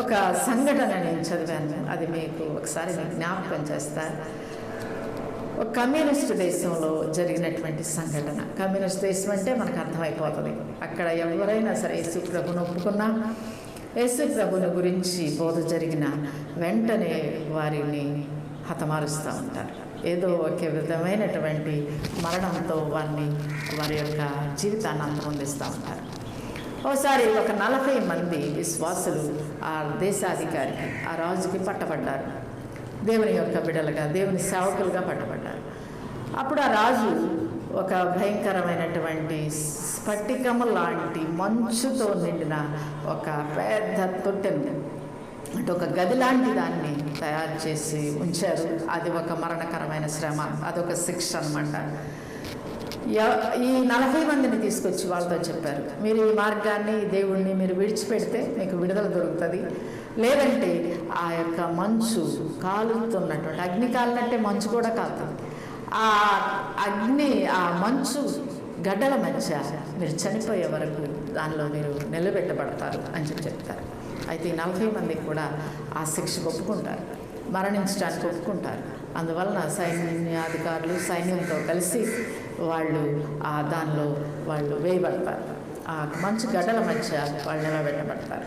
ఒక సంఘటన నేను చదివాను, అది మీకు ఒకసారి జ్ఞాపకం చేస్తా. ఒక కమ్యూనిస్ట్ దేశంలో జరిగినటువంటి సంఘటన. కమ్యూనిస్ట్ దేశం అంటే మనకు అర్థమైపోతుంది. అక్కడ ఎవరైనా సరే యేసు ప్రభుని ఒప్పుకున్నా, యేసు ప్రభుని గురించి బోధ జరిగిన వెంటనే వారిని హతమారుస్తూ ఉంటారు. ఏదో ఒక విధమైనటువంటి మరణంతో వారి యొక్క జీవితాన్ని అంతమొందిస్తూ ఉంటారు. ఒకసారి ఒక 40 మంది విశ్వాసులు ఆ దేశాధికారికి, ఆ రాజుకి పట్టబడ్డారు. దేవుని యొక్క బిడ్డలుగా, దేవుని సేవకులుగా పట్టబడ్డారు. అప్పుడు ఆ రాజు ఒక భయంకరమైనటువంటి స్ఫటికము లాంటి మంచుతో నిండిన ఒక పెద్ద తొట్టెను, అంటే ఒక గది లాంటి దాన్ని తయారు చేసి ఉంచారు. అది ఒక మరణకరమైన శ్రమ, అదొక శిక్ష అన్నమాట. ఈ 40 మందిని తీసుకొచ్చి వాళ్ళతో చెప్పారు, మీరు ఈ మార్గాన్ని, దేవుణ్ణి మీరు విడిచిపెడితే మీకు విడుదల దొరుకుతుంది, లేదంటే ఆ యొక్క మంచు కాలుతున్నటువంటి, అగ్ని కాలినట్టే మంచు కూడా కాలుతుంది, ఆ అగ్ని, ఆ మంచు గడ్డల మధ్య మీరు చనిపోయే వరకు దానిలో మీరు నిలబెట్టబడతారు అని చెప్తారు. అయితే ఈ 40 మంది కూడా ఆ శిక్ష ఒప్పుకుంటారు, మరణించడానికి ఒప్పుకుంటారు. అందువలన సైన్యాధికారులు సైన్యంతో కలిసి దానిలో వాళ్ళు వేయబడతారు. ఆ మంచు గడ్డల మధ్య వాళ్ళు నిలబెట్టబడతారు.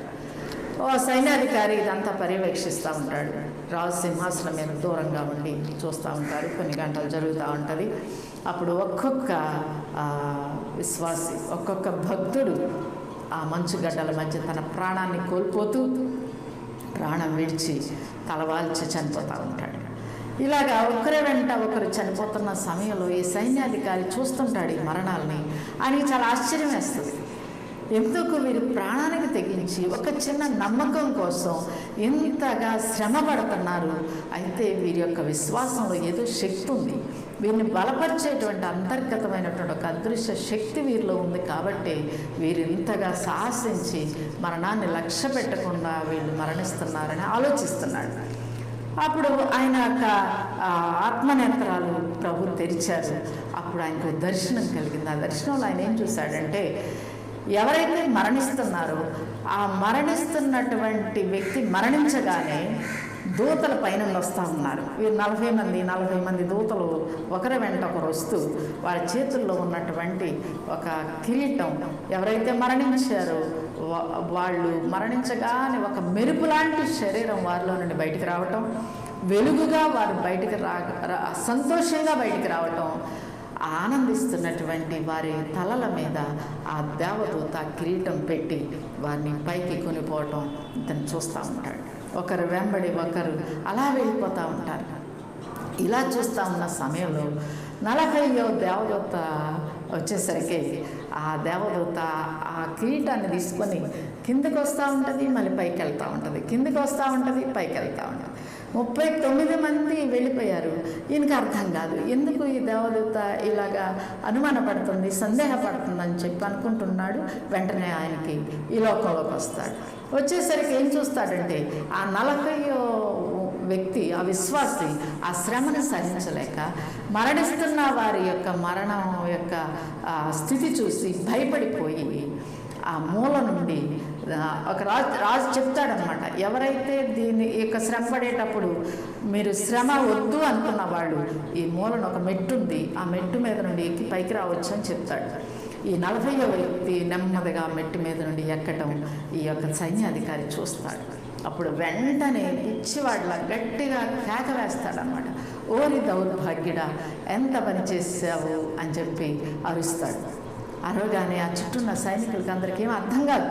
ఓ సైన్యాధికారి ఇదంతా పర్యవేక్షిస్తూ ఉంటాడు. రాజు సింహాసనం మీద దూరంగా ఉండి చూస్తూ ఉంటారు. కొన్ని గంటలు జరుగుతూ ఉంటుంది. అప్పుడు ఒక్కొక్క విశ్వాసి, ఒక్కొక్క భక్తుడు ఆ మంచు గడ్డల మధ్య తన ప్రాణాన్ని కోల్పోతూ, ప్రాణం విడిచి తలవాల్చి చనిపోతూ ఉంటాడు. ఇలాగా ఒకరి వెంట ఒకరు చనిపోతున్న సమయంలో ఈ సైన్యాధికారి చూస్తుంటాడు ఈ మరణాలని. ఆయనకి చాలా ఆశ్చర్యం వేస్తుంది. ఎందుకు వీరి ప్రాణానికి తెగించి ఒక చిన్న నమ్మకం కోసం ఇంతగా శ్రమ పడుతున్నారు? అయితే వీరి యొక్క విశ్వాసంలో ఏదో శక్తి ఉంది, వీరిని బలపరిచేటువంటి అంతర్గతమైనటువంటి ఒక అదృశ్య శక్తి వీరిలో ఉంది కాబట్టి వీరు ఇంతగా సాహసించి మరణాన్ని లక్ష్య పెట్టకుండా వీళ్ళు మరణిస్తున్నారని ఆలోచిస్తున్నాడు. అప్పుడు ఆయన యొక్క ఆత్మనేత్రాలు ప్రభు తెరిచారు. అప్పుడు ఆయనకు దర్శనం కలిగింది. ఆ దర్శనంలో ఆయన ఏం చూశాడంటే, ఎవరైతే మరణిస్తున్నారో ఆ మరణిస్తున్నటువంటి వ్యక్తి మరణించగానే దూతల పైన వస్తూ ఉన్నారు. వీరు 40 మంది దూతలు ఒకరి వెంట ఒకరు వస్తూ వారి చేతుల్లో ఉన్నటువంటి ఒక కిరీటం, ఎవరైతే మరణించారో వాళ్ళు మరణించగానే ఒక మెరుపు లాంటి శరీరం వారిలో నుండి బయటికి రావటం, వెలుగుగా వారు బయటికి సంతోషంగా బయటికి రావటం, ఆనందిస్తున్నటువంటి వారి తలల మీద ఆ దేవదూత కిరీటం పెట్టి వారిని పైకి కొనిపోవటం ఇతను చూస్తూ ఉంటాడు. ఒకరు వెంబడి ఒకరు అలా వెళ్ళిపోతూ ఉంటారు. ఇలా చూస్తూ ఉన్న సమయంలో 40వ దేవదూత వచ్చేసరికి ఆ దేవదూత ఆ కిరీటాన్ని తీసుకొని కిందకి వస్తూ ఉంటుంది, మళ్ళీ పైకి వెళ్తూ ఉంటుంది, కిందకి వస్తూ ఉంటుంది, పైకి వెళ్తూ ఉంటుంది. 39 మంది వెళ్ళిపోయారు. ఈయనకి అర్థం కాదు, ఎందుకు ఈ దేవదూత ఇలాగా అనుమానపడుతుంది, సందేహపడుతుందని చెప్పి అనుకుంటున్నాడు. వెంటనే ఆయనకి ఈ లోకంలోకి వస్తాడు. వచ్చేసరికి ఏం చూస్తాడంటే, ఆ 40వ వ్యక్తి, ఆ విశ్వాసి ఆ శ్రమను సహించలేక మరణిస్తున్న వారి యొక్క మరణం యొక్క స్థితి చూసి భయపడిపోయి ఆ మూల నుండి ఒక రాజు చెప్తాడనమాట, ఎవరైతే దీన్ని యొక్క శ్రమ పడేటప్పుడు మీరు శ్రమ వద్దు అనుకున్న వాళ్ళు ఈ మూలను ఒక మెట్టు ఉంది, ఆ మెట్టు మీద నుండి ఎక్కి పైకి రావచ్చు అని చెప్తాడు. ఈ 40వ వ్యక్తి నెమ్మదిగా మెట్టు మీద నుండి ఎక్కటం ఈ యొక్క సైన్యాధికారి చూస్తాడు. అప్పుడు వెంటనే పిచ్చివాడిలా గట్టిగా కేక వేస్తాడనమాట, ఓరి దౌర్భాగ్యుడా, ఎంత పని చేసావు అని చెప్పి అరుస్తాడు. అరవగానే ఆ చుట్టూ ఉన్న సైనికులకి అందరికీ ఏం అర్థం కాదు,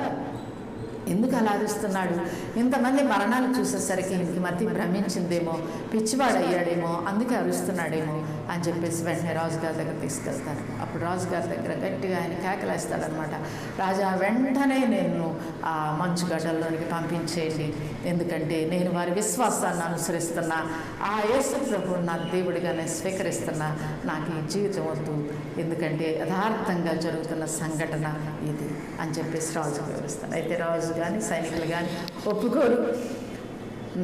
ఎందుకు అలా అరుస్తున్నాడు, ఇంతమంది మరణాలు చూసేసరికి ఇంటికి మతి భ్రమించిందేమో, పిచ్చివాడు అయ్యాడేమో, అందుకే అరుస్తున్నాడేమో అని చెప్పేసి వెంటనే రాజుగారి దగ్గర తీసుకెళ్తారు. అప్పుడు రాజుగారి దగ్గర గట్టిగా ఆయన కేకలేస్తాడనమాట, రాజా వెంటనే నేను ఆ మంచు గడ్డల్లోనికి పంపించేయండి, ఎందుకంటే నేను వారి విశ్వాసాన్ని అనుసరిస్తున్నా, ఆ యేసు ప్రభువు నా దేవుడిగా నేను స్వీకరిస్తున్నా, నాకు ఈ జీవితం వద్దు, ఎందుకంటే యథార్థంగా జరుగుతున్న సంఘటన ఇది అని చెప్పేసి రాజుకు వివరిస్తాను. అయితే రాజు కానీ సైనికులు కానీ ఒప్పుకోరు,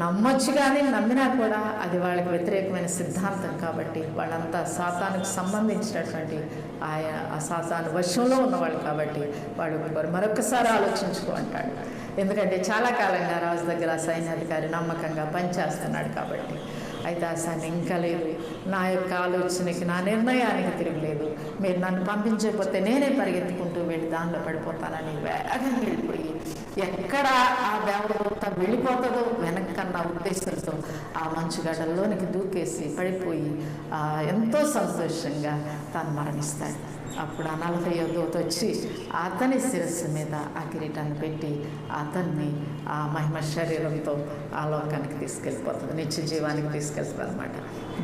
నమ్మొచ్చు కానీ నమ్మినా కూడా అది వాళ్ళకి వ్యతిరేకమైన సిద్ధాంతం కాబట్టి వాళ్ళంతా సాతానుకు సంబంధించినటువంటి ఆ సాతాను వశంలో ఉన్నవాళ్ళు కాబట్టి వాళ్ళు ఒప్పుకోరు. మరొకసారి ఆలోచించుకో అంటాడు, ఎందుకంటే చాలా కాలంగా రాజు దగ్గర సైన్యాధికారి నమ్మకంగా పనిచేస్తున్నాడు కాబట్టి. అయితే ఆ సైన్యం ఇంకా లేదు, నా యొక్క ఆలోచనకి నా నిర్ణయానికి తిరగలేదు, మీరు నన్ను పంపించకపోతే నేనే పరిగెత్తుకుంటూ వెళ్ళి దానిలో పడిపోతానని వేగంగా వెళ్ళిపోయి ఎక్కడ ఆ దేవదూత వెళ్ళిపోతుందో వెనక్కన్న ఉద్దేశంతో ఆ మంచు గడ్డల్లోనికి దూకేసి పడిపోయి ఎంతో సంతోషంగా తాను మరణిస్తాడు. అప్పుడు ఆ 40వ దూత వచ్చి అతని శిరస్సు మీద ఆ కిరీటాన్ని పెట్టి అతన్ని ఆ మహిమ శరీరంతో ఆ లోకానికి తీసుకెళ్ళిపోతుంది, నిత్య జీవానికి తీసుకెళ్తుంది అనమాట.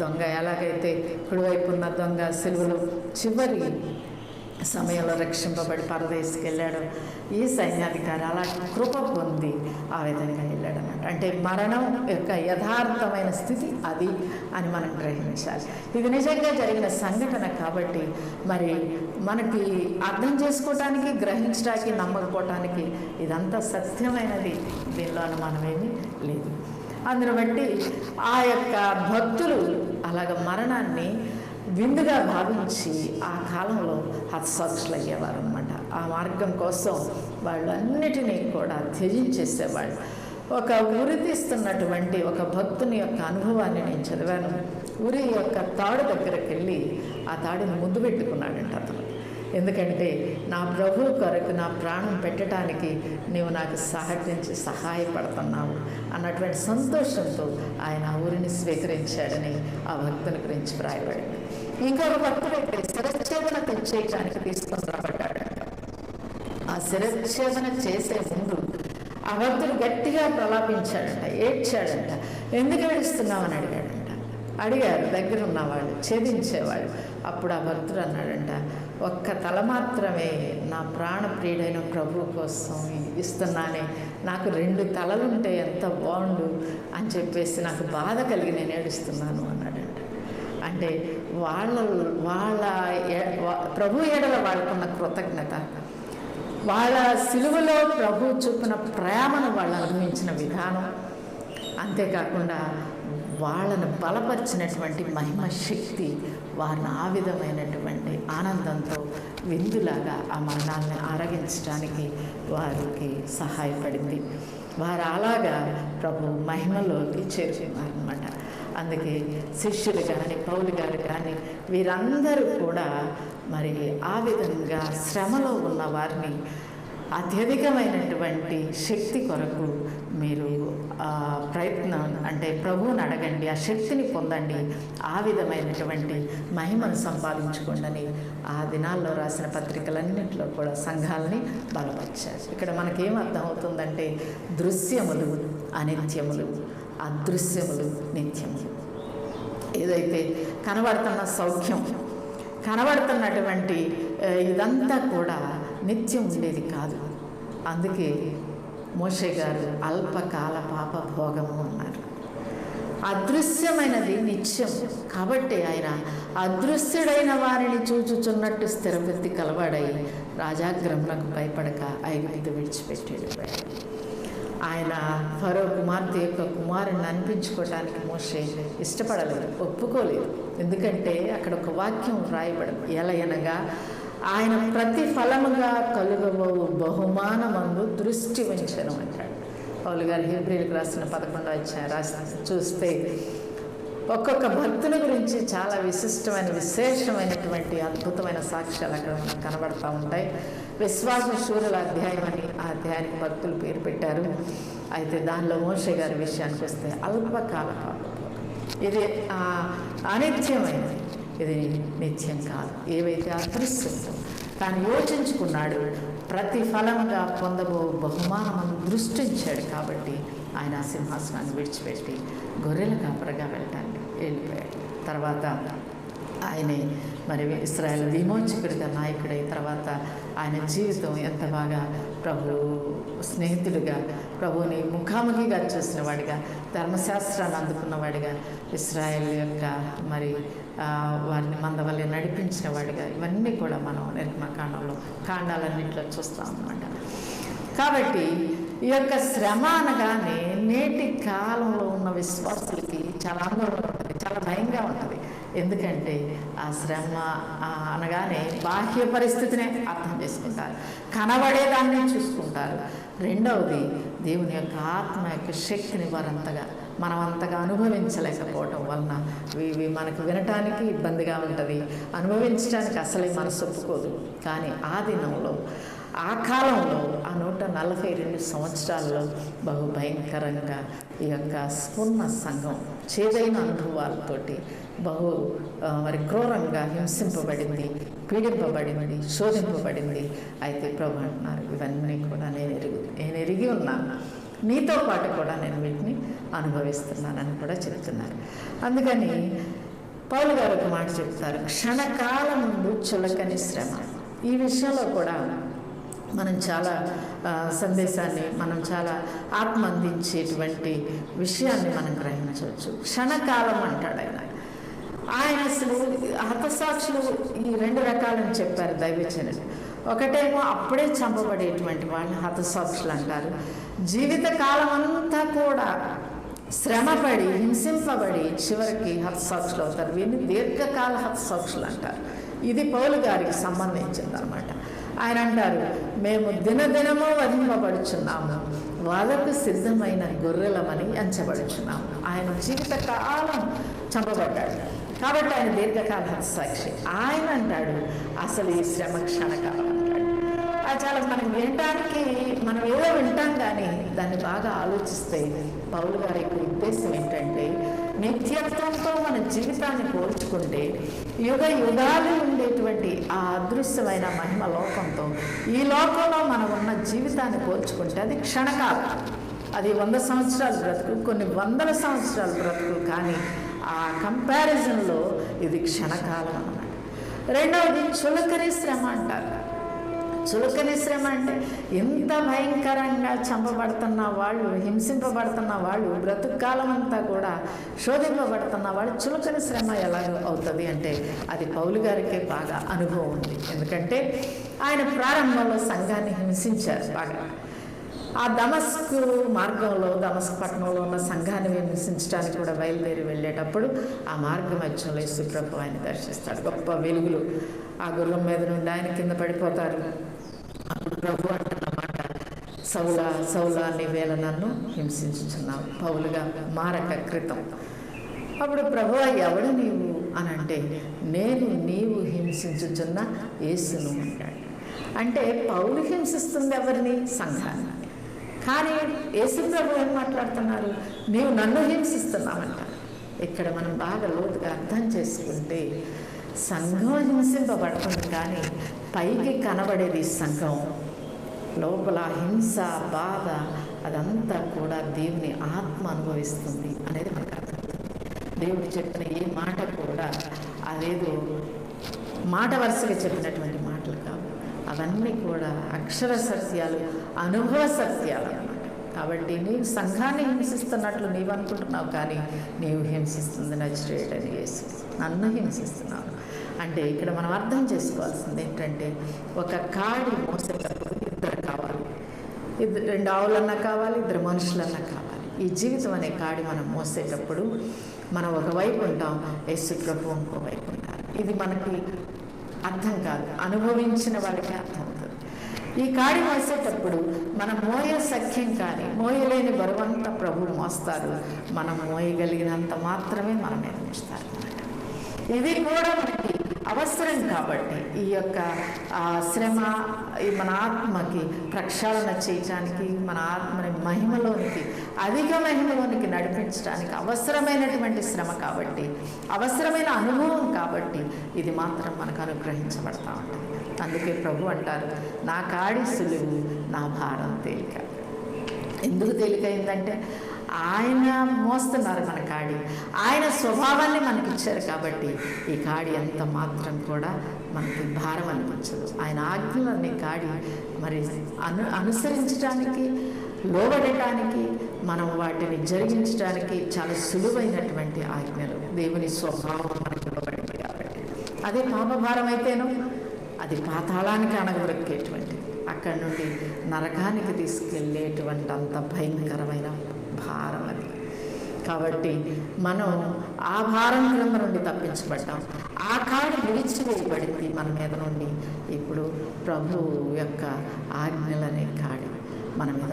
దొంగ ఎలాగైతే కుడివైపు ఉన్న దొంగ సిలువలో చివరి సమయంలో రక్షింపబడి పరదేశికి వెళ్ళాడు, ఈ సైన్యాధికారి అలాంటి కృప పొంది ఆ విధంగా వెళ్ళాడు అన్నమాట. అంటే మరణం యొక్క యథార్థమైన స్థితి అది అని మనం గ్రహించాలి. ఇది నిజంగా జరిగిన సంఘటన కాబట్టి మరి మనకి అర్థం చేసుకోవటానికి, గ్రహించడానికి, నమ్మకపోవటానికి ఇదంతా సత్యమైనది, దీనిలో అనుమానమేమీ లేదు. అందును బట్టి ఆ యొక్క భక్తులు అలాగ మరణాన్ని విందుగా భావించి ఆ కాలంలో హతసాక్షులు అయ్యేవారు అనమాట. ఆ మార్గం కోసం వాళ్ళు అన్నిటినీ కూడా త్యజించేసేవాళ్ళు. ఒక ఉరి తీస్తున్నటువంటి ఒక భక్తుని యొక్క అనుభవాన్ని నేను చదివాను. ఉరి యొక్క తాడు దగ్గరికి వెళ్ళి ఆ తాడుని ముద్దు పెట్టుకున్నాడంట అతను. ఎందుకంటే నా ప్రభువు కొరకు నా ప్రాణం పెట్టడానికి నీవు నాకు సహాయపడుతున్నావు అన్నటువంటి సంతోషంతో ఆయన ఆ ఊరిని స్వీకరించాడని ఆ భక్తుని గురించి వ్రాయబడింది. ఇంకొక భక్తుడైతే శిరచ్ఛేదన చేయడానికి తీసుకొని రాబడ్డాడంట. ఆ శిరచ్ఛేదన చేసే ముందు ఆ భక్తుడు గట్టిగా ప్రలాపించాడంట, ఏడ్చాడంట. ఎందుకు ఏడుస్తున్నావు అని అడిగాడంట. అడిగారు దగ్గర ఉన్నవాళ్ళు, ఛేదించేవాళ్ళు. అప్పుడు ఆ భక్తుడు అన్నాడంట, ఒక్క తల మాత్రమే నా ప్రాణప్రియుడైన ప్రభు కోసం ఇస్తున్నానే, నాకు 2 తలలుంటే ఎంత బాగుండు అని చెప్పేసి నాకు బాధ కలిగి నేను ఏడుస్తున్నాను అన్నాడంట. అంటే వాళ్ళ ప్రభు ఎడల వాళ్ళకున్న కృతజ్ఞత, వాళ్ళ సిలువలో ప్రభు చూపిన ప్రేమను వాళ్ళు అనుభవించిన విధానం, అంతేకాకుండా వాళ్ళను బలపరిచినటువంటి మహిమ శక్తి వారిని ఆ విధమైనటువంటి ఆనందంతో విందులాగా ఆ మరణాన్ని ఆరగించడానికి వారికి సహాయపడింది. వారు అలాగా ప్రభు మహిమలోకి చేరుకున్నారనమాట. అందుకే శిష్యులు కానీ పౌలు గారు కానీ వీరందరూ కూడా మరి ఆ విధంగా శ్రమలో ఉన్న వారిని అత్యధికమైనటువంటి శక్తి కొరకు మీరు ప్రయత్నం అంటే ప్రభువుని అడగండి, ఆ శక్తిని పొందండి, ఆ విధమైనటువంటి మహిమను సంపాదించుకోండి ఆ దినాల్లో రాసిన పత్రికలన్నింటిలో కూడా సంఘాలని బలపరిచారు. ఇక్కడ మనకేం అర్థమవుతుందంటే దృశ్యములు అనిత్యములు, అదృశ్యములు నిత్యములు. ఏదైతే కనబడుతున్న సౌఖ్యం, కనబడుతున్నటువంటి ఇదంతా కూడా నిత్యం ఉండేది కాదు. అందుకే మోషే గారు అల్పకాల పాప భోగము అన్నారు. అదృశ్యమైనది నిత్యం కాబట్టి ఆయన అదృశ్యుడైన వారిని చూచుచున్నట్టు స్థిరబుద్ధి కలవాడై రాజాగ్రహమునకు భయపడక ఐగుప్తు విడిచిపెట్టాడు. ఆయన ఫరో కుమార్తె యొక్క కుమారుని అనిపించుకోవటానికి మోషే ఇష్టపడలేదు, ఒప్పుకోలేదు. ఎందుకంటే అక్కడ ఒక వాక్యం రాయబడింది, ఎలయనగా ఆయన ప్రతిఫలముగా కలుగబో బహుమానమందు దృష్టి ఉంచెను అంటాడు. పౌలు గారు హెబ్రీయులకు రాసిన 11వ అధ్యాయం రాసి చూస్తే ఒక్కొక్క భక్తుల గురించి చాలా విశేషమైనటువంటి అద్భుతమైన సాక్ష్యాలు అక్కడ మనకు కనబడతా ఉంటాయి. విశ్వాస శూరుల అధ్యాయం అని ఆ అధ్యాయానికి భక్తులు పేరు పెట్టారు. అయితే దానిలో మోషే గారి విషయానికి వస్తే అల్పకాల పాపం, ఇది అనిత్యమైనది, ఇది నిత్యం కాదు. ఏవైతే అదృశ్యంతో తాను యోచించుకున్నాడు, ప్రతిఫలంగా పొందబో బహుమానం దృష్టించాడు. కాబట్టి ఆయన సింహాసనాన్ని విడిచిపెట్టి గొర్రెల కాపరగా వెళ్ళిపోయాడు. తర్వాత ఆయనే మరి ఇశ్రాయేల్ విమోచకుడిగా నాయకుడై తర్వాత ఆయన జీవితం ఎంత బాగా ప్రభు స్నేహితుడిగా, ప్రభుని ముఖాముఖిగా చూసిన వాడిగా, ధర్మశాస్త్రాన్ని అందుకున్నవాడిగా, ఇశ్రాయేల్ యొక్క మరి వారిని మందవల్లి నడిపించిన వాడిగా, ఇవన్నీ కూడా మనం నిర్గమకాండంలో కాండాలన్నింటిలో చూస్తాం అన్నమాట. కాబట్టి ఈ యొక్క శ్రమ అనగానే నేటి కాలంలో ఉన్న విశ్వాసులకి చాలా ఆందోళన ఉంటుంది, చాలా భయంగా ఉంటుంది. ఎందుకంటే ఆ శ్రమ అనగానే బాహ్య పరిస్థితినే అర్థం చేసుకుంటారు, కనబడేదాన్ని చూసుకుంటారు. రెండవది దేవుని యొక్క ఆత్మ యొక్క శక్తిని మనం అంతగా అనుభవించలేకపోవటం వలన ఇవి మనకు వినటానికి ఇబ్బందిగా ఉంటుంది, అనుభవించడానికి అసలే మనసు ఒప్పుకోదు. కానీ ఆ దినంలో ఆ కాలంలో ఆ 142 సంవత్సరాల్లో బహు భయంకరంగా ఈ యొక్క స్ఫుర్ణ సంఘం చేదైన అనుభవాలతోటి బహు మరి క్రూరంగా హింసింపబడింది, పీడింపబడింది, శోధింపబడింది. అయితే ప్రభు అంటున్నారు, ఇవన్నీ కూడా నేను ఎరిగి ఉన్నాను, నీతో పాటు కూడా నేను వీటిని అనుభవిస్తున్నానని కూడా చెప్తున్నారు. అందుకని పౌలు గారు ఒక మాట చెప్తారు, క్షణకాలం ముందు చులకని శ్రమ. ఈ విషయంలో కూడా మనం చాలా సందేశాన్ని, మనం చాలా ఆత్మ అందించేటువంటి విషయాన్ని మనం గ్రహించవచ్చు. క్షణకాలం అంటాడు ఆయన అసలు హతసాక్షులు ఈ 2 రకాలని చెప్పారు దైవజనులు. ఒకటేమో అప్పుడే చంపబడేటువంటి వాళ్ళని హతసాక్షులు అంటారు. జీవితకాలం అంతా కూడా శ్రమపడి హింసింపబడి చివరికి హతసాక్షులు అవుతారు. వీరిని దీర్ఘకాల హతసాక్షులు అంటారు. ఇది పౌలు గారికి సంబంధించింది అనమాట. ఆయన అంటారు, మేము దినదినము వధింపబడుచున్నాము, వాళ్ళకు సిద్ధమైన గొర్రెలమని ఎంచబడుచున్నాము. ఆయన జీవితకాలం చంపబడ్డాడు కాబట్టి ఆయన దీర్ఘకాల హతసాక్షి. ఆయన అంటాడు అసలు ఈ శ్రమ క్షణకాలం అంటాడు. అది చాలా మనకి వినటానికి మనం ఏదో వింటాం, కానీ దాన్ని బాగా ఆలోచిస్తే పౌలు గారి యొక్క ఉద్దేశం ఏంటంటే నిత్యత్వంతో మన జీవితాన్ని పోల్చుకుంటే యుగ యుగాలు ఉండేటువంటి ఆ అదృశ్యమైన మహిమ లోకంతో ఈ లోకంలో మనం ఉన్న జీవితాన్ని పోల్చుకుంటే అది క్షణకాలం. అది 100 సంవత్సరాలు బ్రతుకు, కొన్ని వందల సంవత్సరాలు బ్రతుకు. కానీ ఆ కంపారిజన్లో ఇది క్షణకాలం అన్నమాట. రెండవది చులకని శ్రమ అంటారు. చులకని శ్రమ అంటే ఎంత భయంకరంగా చంపబడుతున్న వాళ్ళు, హింసింపబడుతున్న వాళ్ళు, బ్రతుకాలం అంతా కూడా శోధింపబడుతున్న వాళ్ళు చులకని శ్రమ ఎలా అవుతుంది అంటే అది పౌలు గారికే బాగా అనుభవం ఉంది. ఎందుకంటే ఆయన ప్రారంభంలో సంఘాన్ని హింసించారు బాగా. ఆ దమస్కు మార్గంలో, దమస్కు పట్టణంలో ఉన్న సంఘాన్ని హింసించడానికి కూడా బయలుదేరి వెళ్ళేటప్పుడు ఆ మార్గ మధ్యంలో యేసు ప్రభు ఆయన దర్శిస్తాడు. గొప్ప వెలుగులు ఆ గుర్రం మీద నుండి ఆయన కింద పడిపోతారు. అప్పుడు ప్రభు అంటున్నమాట, సౌలా సౌలా నీవేళ నన్ను హింసించుచున్నావు, పౌలుగా మారక క్రితం. అప్పుడు ప్రభువా ఎవడు నీవు అని అంటే, నేను నీవు హింసించుచున్న యేసును అంటాడు. అంటే పౌలు హింసిస్తుంది ఎవరిని? సంఘాన్ని. కానీ యేసు ప్రభు ఏం మాట్లాడుతున్నారు? నీవు నన్ను హింసిస్తున్నావంట. ఇక్కడ మనం బాగా లోతుగా అర్థం చేసుకుంటే సంఘం హింసింపబడుతుంది, కానీ పైకి కనబడేది సంఘం, లోపల హింస, బాధ అదంతా కూడా దేవుని ఆత్మ అనుభవిస్తుంది అనేది మనకు అర్థమవుతుంది. దేవుడు చెప్పిన ఏ మాట కూడా అదేదో మాట వరుసగా చెప్పినటువంటి మాటలు కావు. అవన్నీ కూడా అక్షర సత్యాలు, అనుభవ సత్యాలు అన్నమాట. కాబట్టి నీవు సంఘాన్ని హింసిస్తున్నట్లు నీవు అనుకుంటున్నావు, కానీ నీవు హింసిస్తుంది నజరేయుడైన యేసు. నన్ను హింసిస్తున్నావు అంటే ఇక్కడ మనం అర్థం చేసుకోవాల్సింది ఏంటంటే, ఒక కాడి మోసేటప్పుడు ఇద్దరు కావాలి. రెండు ఆవులన్నా కావాలి, ఇద్దరు మనుషులన్నా కావాలి. ఈ జీవితం అనే కాడి మనం మోసేటప్పుడు మనం ఒకవైపు ఉంటాం, యేసు ప్రభు ఇంకోవైపు ఉంటారు. ఇది మనకి అర్థం కాదు, అనుభవించిన వాళ్ళకి అర్థమవుతుంది. ఈ కాడి మోసేటప్పుడు మనం మోయ సఖ్యం కానీ మోయలేని బరువంతా ప్రభు మోస్తారు. మనం మోయగలిగినంత మాత్రమే మన మీద మోస్తారు. ఇది కూడా మనకి అవసరం. కాబట్టి ఈ యొక్క శ్రమ మన ఆత్మకి ప్రక్షాళన చేయటానికి, మన ఆత్మని మహిమలోనికి, అధిక మహిమలోనికి నడిపించడానికి అవసరమైనటువంటి శ్రమ కాబట్టి, అవసరమైన అనుభవం కాబట్టి ఇది మాత్రం మనకు అనుగ్రహించబడతా ఉంటుంది. అందుకే ప్రభు అంటారు, నా కాడి సులువు, నా భారం తేలిక. ఎందుకు తేలికైందంటే ఆయన మోస్తున్నారు మన కాడి, ఆయన స్వభావాన్ని మనకి ఇచ్చారు కాబట్టి ఈ కాడి ఎంత మాత్రం కూడా మనకి భారం అనిపించదు. ఆయన ఆజ్ఞలన్నీ కాడి మరి అనుసరించడానికి, లోబడటానికి, మనం వాటిని జరిగించడానికి చాలా సులువైనటువంటి ఆజ్ఞలు. దేవుని స్వభావం మనకి ఇవ్వబడింది కాబట్టి. అదే పాపభారం అయితేనో అది పాతాళానికి అణగదొక్కేటువంటిది, అక్కడి నుండి నరకానికి తీసుకెళ్ళేటువంటి అంత భయంకరమైన భారం అది. కాబట్టి మనం ఆ భారం క్రింద నుండి తప్పించబడ్డాం. ఆ కాడి విడిచివేయబడింది మన మీద నుండి. ఇప్పుడు ప్రభు యొక్క ఆజ్ఞలనే కాడి మన మీద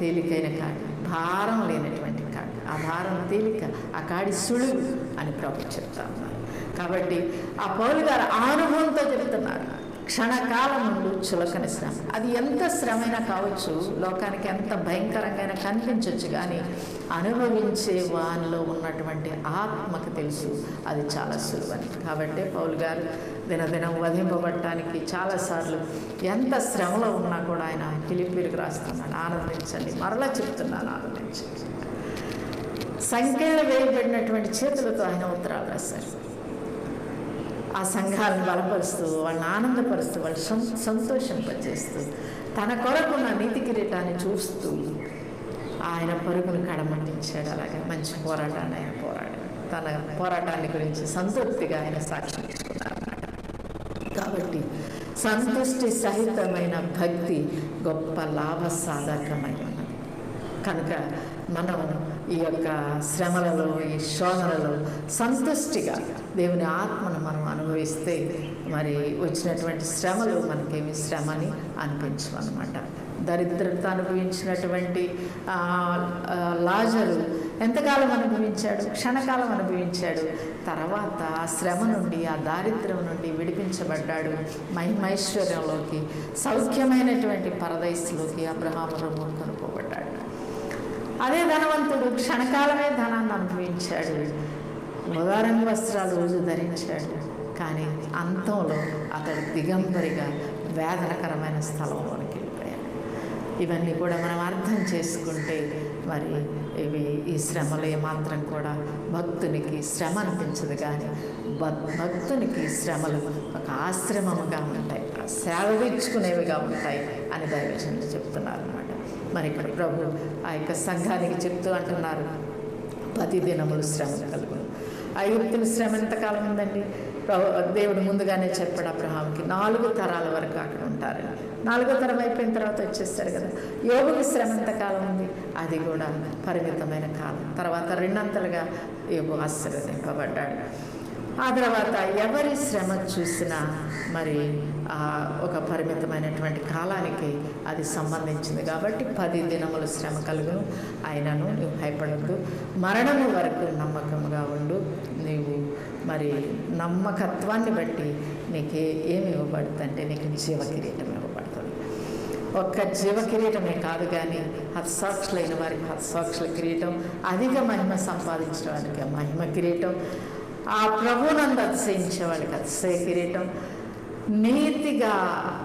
తేలికైన కాడి, భారం లేనటువంటి కాడి. ఆ భారం తేలిక, ఆ కాడి సులువు అని ప్రభు చెప్తా ఉన్నారు. కాబట్టి ఆ పౌలు గారు అనుభవంతో చెప్తున్నారు, క్షణకాలం నుండి చులకని శ్రమ. అది ఎంత శ్రమైనా కావచ్చు, లోకానికి ఎంత భయంకరంగా కనిపించవచ్చు, కానీ అనుభవించే వానిలో ఉన్నటువంటి ఆత్మకు తెలుసు అది చాలా సులువని. కాబట్టి పౌలు గారు దినదినం వధింపబడటానికి చాలాసార్లు ఎంత శ్రమలో ఉన్నా కూడా ఆయన ఫిలిప్పీలకు రాస్తున్నాడు, ఆనందించండి, మరలా చెప్తున్నాను ఆనందించండి. సంఖ్యలు వేయబడినటువంటి చేతులతో ఆయన ఉత్తరాలు రాశారు. ఆ సంఘాలను బలపరుస్తూ, వాళ్ళని ఆనందపరుస్తూ, వాళ్ళు సంతోషింపజేస్తూ, తన కొరకున్న నీతి కిరీటాన్ని చూస్తూ ఆయన పరుగును కడమట్టించాడు. అలాగే మంచి పోరాటాన్ని ఆయన పోరాడాడు. తన పోరాటాన్ని గురించి సంతృప్తిగా ఆయన సాక్ష్యం ఇచ్చుకున్నారన్నమాట. కాబట్టి సంతుష్టి సహితమైన భక్తి గొప్ప లాభసాధకమై ఉన్నది. కనుక మనం ఈ యొక్క శ్రమలలో, ఈ శోధనలో సంతుష్టిగా దేవుని ఆత్మను మనం అనుభవిస్తే మరి వచ్చినటువంటి శ్రమలు మనకేమి శ్రమని అనిపించమన్నమాట. దరిద్రత అనుభవించినటువంటి లాజరు ఎంతకాలం అనుభవించాడు? క్షణకాలం అనుభవించాడు. తర్వాత ఆ శ్రమ నుండి, ఆ దారిద్ర్యం నుండి విడిపించబడ్డాడు. మహిమైశ్వర్యంలోకి, సౌఖ్యమైనటువంటి పరదైస్లోకి అబ్రహాములో కొనుక్కోబడ్డాడు. అదే ధనవంతుడు క్షణకాలమే ధనాన్ని అనుభవించాడు, ఉదారంగ వస్త్రాలు రోజు ధరించాడు. కానీ అంతంలో అతడు దిగంబరిగా వేదనకరమైన స్థలంలోనికి వెళ్ళిపోయాడు. ఇవన్నీ కూడా మనం అర్థం చేసుకుంటే మరి ఈ శ్రమలు ఏమాత్రం కూడా భక్తునికి శ్రమ అనిపించదు, కానీ భక్తునికి శ్రమలు ఒక ఆశ్రమముగా ఉంటాయి, సేవవించుకునేవిగా ఉంటాయి అని దైవజనులు చెప్తున్నారు అన్నమాట. మరి ఇక్కడ ప్రభు ఆ యొక్క సంఘానికి చెప్తూ అంటున్నారు, 10 దినములు శ్రమ కలుగును. ఐగుప్తుల శ్రమ ఎంతకాలం ఉందండి? దేవుడు ముందుగానే చెప్పాడు అబ్రహాంకి 4 తరాల వరకు అక్కడ ఉంటారని. 4వ తరం అయిపోయిన తర్వాత వచ్చేస్తారు కదా. యోబుకి శ్రమ ఎంతకాలం ఉంది? అది కూడా పరిమితమైన కాలం. తర్వాత 2 అంతలుగా యోబు ఆశీర్వదింపబడ్డాడు. ఆ తర్వాత ఎవరి శ్రమ చూసినా మరి ఒక పరిమితమైనటువంటి కాలానికి అది సంబంధించింది కాబట్టి 10 దినములు శ్రమ కలుగును. అయినను నువ్వు భయపడద్దు, మరణము వరకు నమ్మకంగా ఉండు. నీవు మరి నమ్మకత్వాన్ని బట్టి నీకు ఏమి ఇవ్వబడుతుందంటే నీకు జీవ కిరీటం ఇవ్వబడుతుంది. ఒక్క జీవ కిరీటమే కాదు, కానీ హతసాక్షులైన వారికి హతసాక్షుల కిరీటం, అధిక మహిమ సంపాదించడానికి మహిమ కిరీటం, ఆ ప్రభువునందు అతిశయించే వాళ్ళకి అతిశయ కిరీటం, నీతిగా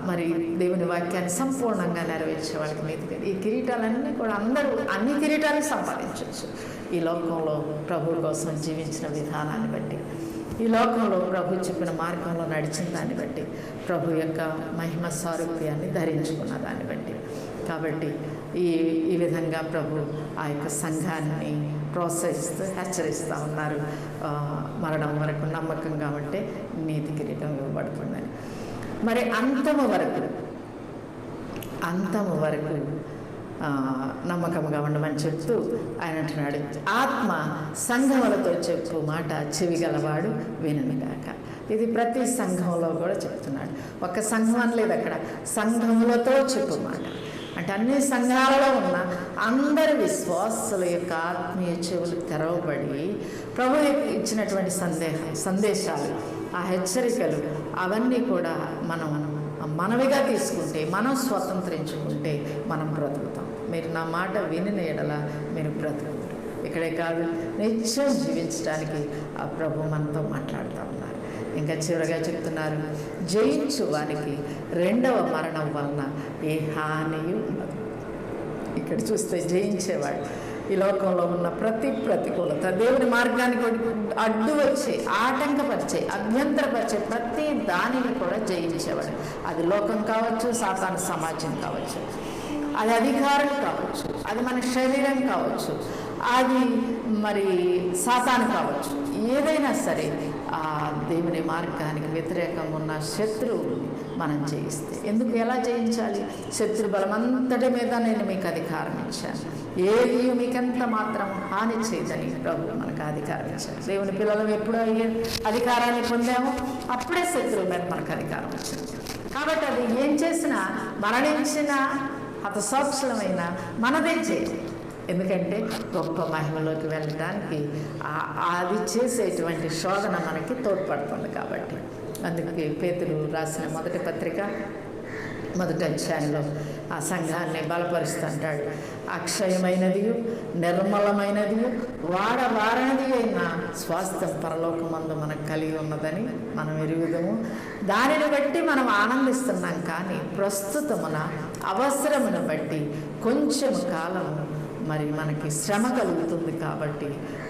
మరి దేవుని వాక్యాన్ని సంపూర్ణంగా నెరవేర్చే వాళ్ళకి నీతిగా. ఈ కిరీటాలన్నీ కూడా అందరూ అన్ని కిరీటాలను సంపాదించవచ్చు ఈ లోకంలో ప్రభు కోసం జీవించిన విధానాన్ని బట్టి, ఈ లోకంలో ప్రభు చెప్పిన మార్గంలో నడిచిన దాన్ని బట్టి, ప్రభు యొక్క మహిమ సారూప్యాన్ని ధరించుకున్న దాన్ని బట్టి. కాబట్టి ఈ విధంగా ప్రభు ఆ యొక్క సంఘాన్ని ప్రోత్సహిస్తూ హెచ్చరిస్తూ ఉన్నారు. మరణం వరకు నమ్మకంగా ఉంటే నీతి కిరీటం ఇవ్వబడుతుందని. మరి అంతము వరకు నమ్మకంగా ఉండమని చెప్తూ ఆయన అంటున్నాడు, ఆత్మ సంఘములతో చెప్పు మాట చెవిగలవాడు విననుగాక. ఇది ప్రతి సంఘంలో కూడా చెప్తున్నాడు. ఒక సంఘం అని లేదు అక్కడ, సంఘములతో చెప్పు మాట అంటే అన్ని సంఘాలలో ఉన్న అందరి విశ్వాసుల యొక్క ఆత్మీయ చెవులు తెరవబడి ప్రభు ఇచ్చినటువంటి సందేశాలు, ఆ హెచ్చరికలు అవన్నీ కూడా మనం మనవిగా తీసుకుంటే, మనం స్వతంత్రించుకుంటే మనం బ్రతుకుతాం. మీరు నా మాట విని ఎడల మీరు బ్రతుకుతారు. ఇక్కడే కాదు, నిత్యం జీవించడానికి ఆ ప్రభు మనతో మాట్లాడుతూ ఉన్నారు. ఇంకా చివరగా చెప్తున్నారు, జయించు వారికి 2వ మరణం వలన ఏ హానియు ఉండదు. ఇక్కడ చూస్తే జయించేవాడు ఈ లోకంలో ఉన్న ప్రతి ప్రతికూలత, దేవుని మార్గానికి అడ్డు వచ్చే, ఆటంకపరిచే, అభ్యంతరపరిచే ప్రతి దానిని కూడా జయించేవాడు. అది లోకం కావచ్చు, సాతాను సమాజం కావచ్చు, అది అధికారం కావచ్చు, అది మన శరీరం కావచ్చు, అది మరి సాతాను కావచ్చు, ఏదైనా సరే ఆ దేవుని మార్గానికి వ్యతిరేకంగా ఉన్న శత్రువుని మనం జయిస్తే. ఎందుకు ఎలా జయించాలి? శత్రు బలమంతటి మీద నేను మీకు అధికారం ఇచ్చాను, ఏది మీకెంత మాత్రం హాని చేయదని ప్రభు మనకు అధికారం ఇచ్చారు. దేవుని పిల్లలు ఎప్పుడో అధికారాన్ని పొందామో అప్పుడే శత్రువు మీద మనకు అధికారం వచ్చింది. కాబట్టి అది ఏం చేసినా, మరణించిన హతసాక్షులమైన మనదే చేయాలి. ఎందుకంటే గొప్ప మహిమలోకి వెళ్ళడానికి అది చేసేటువంటి శోధన మనకి తోడ్పడుతుంది. కాబట్టి అందుకే పేతురు రాసిన మొదటి పత్రిక 1వ అధ్యాయంలో ఆ సంఘాన్ని బలపరుస్తుంటాడు. అక్షయమైనది, నిర్మలమైనది, వాడవారనిది అయిన స్వాస్థ్యం పరలోకమందు మనకు కలిగి ఉన్నదని మనం ఎరుగుదాము. దానిని బట్టి మనం ఆనందిస్తున్నాం. కానీ ప్రస్తుతమున అవసరమును బట్టి కొంచెం కాలం మరి మనకి శ్రమ కలుగుతుంది. కాబట్టి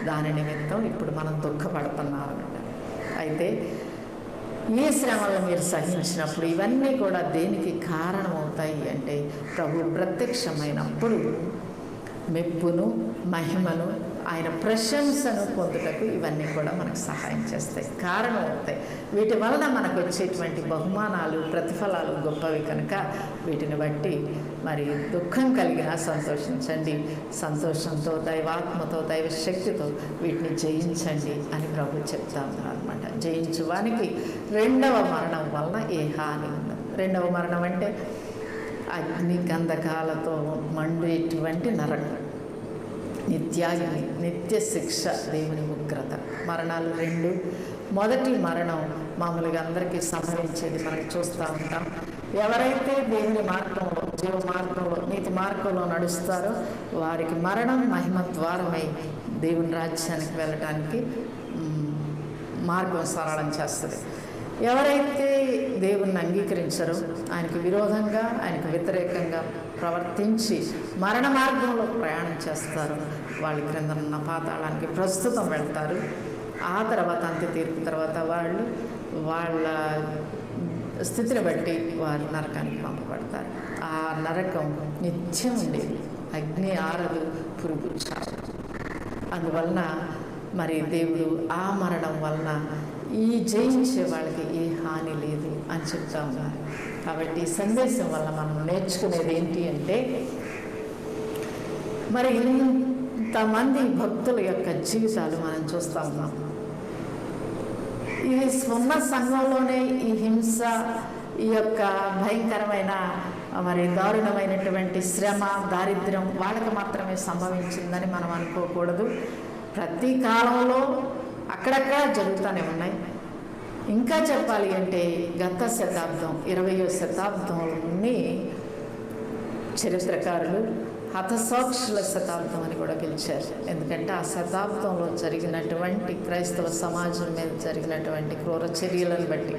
దాని నిమిత్తం ఇప్పుడు మనం దుఃఖపడుతున్నామన్నమాట. అయితే ఈ శ్రమలు మీరు సహించినప్పుడు ఇవన్నీ కూడా దేనికి కారణమవుతాయి అంటే, ప్రభు ప్రత్యక్షమైనప్పుడు మెప్పును, మహిమను, ఆయన ప్రశంసను పొందుటకు ఇవన్నీ కూడా మనకు సహాయం చేస్తాయి, కారణం అవుతాయి. వీటి వలన మనకు వచ్చేటువంటి బహుమానాలు, ప్రతిఫలాలు గొప్పవి కనుక వీటిని బట్టి మరి దుఃఖం కలిగినా సంతోషించండి, సంతోషంతో, దైవాత్మతో, దైవ శక్తితో వీటిని జయించండి అని ప్రభు చెప్తా ఉన్నారు అనమాట. జయించువానికి 2వ మరణం వలన ఏ హాని ఉండదు. 2వ మరణం అంటే అగ్ని గంధకాలతో మండేటువంటి నరకం, నిత్యాగ్ని, నిత్య శిక్ష, దేవుని ఉగ్రత. మరణాలు 2. మొదటి మరణం మామూలుగా అందరికీ సంభవించేది మనకు చూస్తూ ఉంటాం. ఎవరైతే దేవుని మార్గంలో, జీవ మార్గంలో, నీతి మార్గంలో నడుస్తారో వారికి మరణం మహిమ ద్వారమై దేవుని రాజ్యానికి వెళ్ళటానికి మార్గం సరళం చేస్తుంది. ఎవరైతే దేవుణ్ణి అంగీకరించరు, ఆయనకు విరోధంగా, ఆయనకు వ్యతిరేకంగా ప్రవర్తించి మరణ మార్గంలో ప్రయాణం చేస్తారు, వాళ్ళ క్రిందనున్న పాతాళానికి ప్రస్తుతం వెళ్తారు. ఆ తర్వాత అంత్య తీర్పు తర్వాత వాళ్ళు వాళ్ళ స్థితిని బట్టి వారు నరకానికి పంపబడతారు. ఆ నరకం నిత్యం ఉండేది, అగ్ని ఆరదు, పురుగు చావదు. అందువలన మరి దేవుడు ఆ మరణం వలన ఈ జయించే వాళ్ళకి ఏ హాని లేదు అని చెప్తా ఉన్నారు. కాబట్టి ఈ సందేశం వల్ల మనం నేర్చుకునేది ఏంటి అంటే, మరి ఇంతమంది భక్తుల యొక్క జీవితాలు మనం చూస్తూ ఉన్నాం. ఇది ఉన్న సంఘంలోనే ఈ హింస, ఈ యొక్క భయంకరమైన మరి దారుణమైనటువంటి శ్రమ, దారిద్ర్యం వాళ్ళకి మాత్రమే సంభవించిందని మనం అనుకోకూడదు. ప్రతి కాలంలో అక్కడక్కడ జరుగుతూనే ఉన్నాయి. ఇంకా చెప్పాలి అంటే గత శతాబ్దం 20వ శతాబ్దంని చరిత్రకారులు హతసాక్షుల శతాబ్దం అని కూడా పిలిచారు. ఎందుకంటే ఆ శతాబ్దంలో జరిగినటువంటి క్రైస్తవ సమాజం మీద జరిగినటువంటి క్రూర చర్యలను బట్టి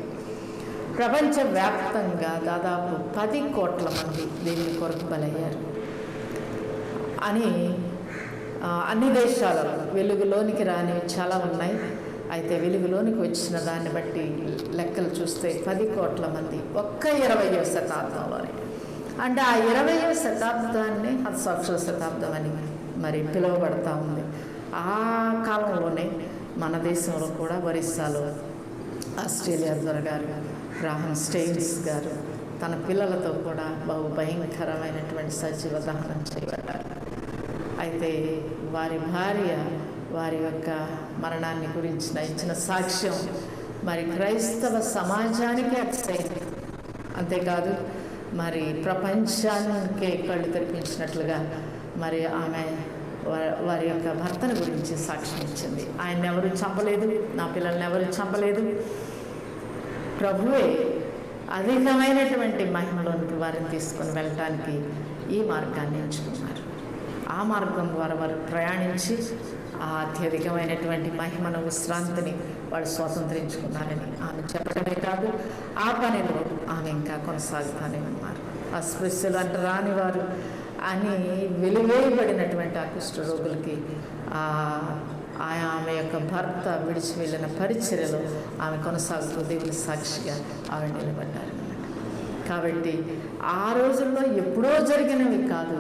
ప్రపంచవ్యాప్తంగా దాదాపు 10 కోట్ల మంది దేవుని కొరకు బలయ్యారు అని అన్ని దేశాలలో వెలుగులోనికి రానివి చాలా ఉన్నాయి. అయితే వెలుగులోనికి వచ్చిన దాన్ని బట్టి లెక్కలు చూస్తే 10 కోట్ల మంది ఒక్క 20వ శతాబ్దంలోనే. అంటే ఆ 20వ శతాబ్దాన్ని హతసాక్షుల శతాబ్దం అని మరి పిలువబడతా ఉంది. ఆ కాలంలోనే మన దేశంలో కూడా ఒరిస్సాలో ఆస్ట్రేలియా దొరగారు గ్రాహం స్టెయిన్స్ గారు తన పిల్లలతో కూడా బహు భయంకరమైనటువంటి సజీవ దహనం చేయబడ్డారు. అయితే వారి భార్య వారి యొక్క మరణాన్ని గురించిన ఇచ్చిన సాక్ష్యం మరి క్రైస్తవ సమాజానికే అక్షయింది. అంతేకాదు మరి ప్రపంచానికే కళ్ళు తెరిపించినట్లుగా మరి ఆమె వారి యొక్క భర్తను గురించి సాక్ష్యం ఇచ్చింది. ఆయన ఎవరు చంపలేదు, నా పిల్లల్ని ఎవరు చంపలేదు, ప్రభువే అధికమైనటువంటి మహిమలోనికి వారిని తీసుకొని వెళ్ళటానికి ఈ మార్గాన్ని ఎంచుకున్నారు. ఆ మార్గం ద్వారా వారు ప్రయాణించి ఆ అత్యధికమైనటువంటి మహిమను, విశ్రాంతిని వాళ్ళు స్వాతంత్రించుకున్నారని ఆమె చెప్పడమే కాదు, ఆ పనిలో ఆమె ఇంకా కొనసాగుతూనే ఉన్నారు. అస్పృశ్యులు అంటే రానివారు అని వెలివేయబడినటువంటి ఆ కుష్ఠరోగులకి ఆమె యొక్క భర్త విడిచి వెళ్ళిన పరిచర్యలో ఆమె కొనసాగుతూ దేవుని సాక్షిగా ఆమె నిలబడ్డారు. కాబట్టి ఆ రోజుల్లో ఎప్పుడో జరిగినవి కాదు,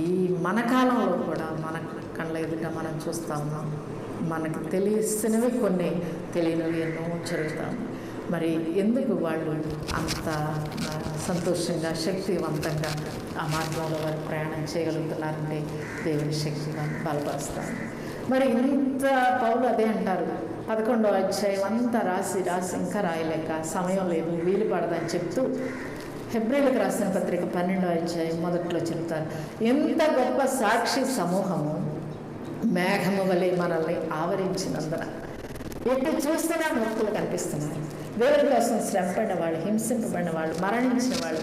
ఈ మన కాలంలో కూడా మన కళ్ళ ఎదుట మనం చూస్తూ ఉన్నాం. మనకు తెలిసినవి కొన్ని, తెలియనివి ఎన్నో జరుగుతాం. మరి ఎందుకు వాళ్ళు అంత సంతోషంగా, శక్తివంతంగా ఆ మార్గంలో వారు ప్రయాణం చేయగలుగుతున్నారంటే దేవుని శక్తిగా బలపరుస్తాను. మరి ఇంత పౌలు అదే అంటారు, 11వ అధ్యాయం అంతా రాసి ఇంకా రాయలేక సమయం లేదు, వీలు పడదని చెప్తూ హెబ్రీలకు రాసిన పత్రిక 12వ అధ్యాయం మొదట్లో చెప్తారు, ఎంత గొప్ప సాక్షి సమూహము మేఘము వలె మనల్ని ఆవరించినందున ఎటు చూస్తున్నా భక్తులు కనిపిస్తున్నారు. దేవుని కోసం శ్రమపడిన వాళ్ళు, హింసింపబడిన వాళ్ళు, మరణించిన వాళ్ళు,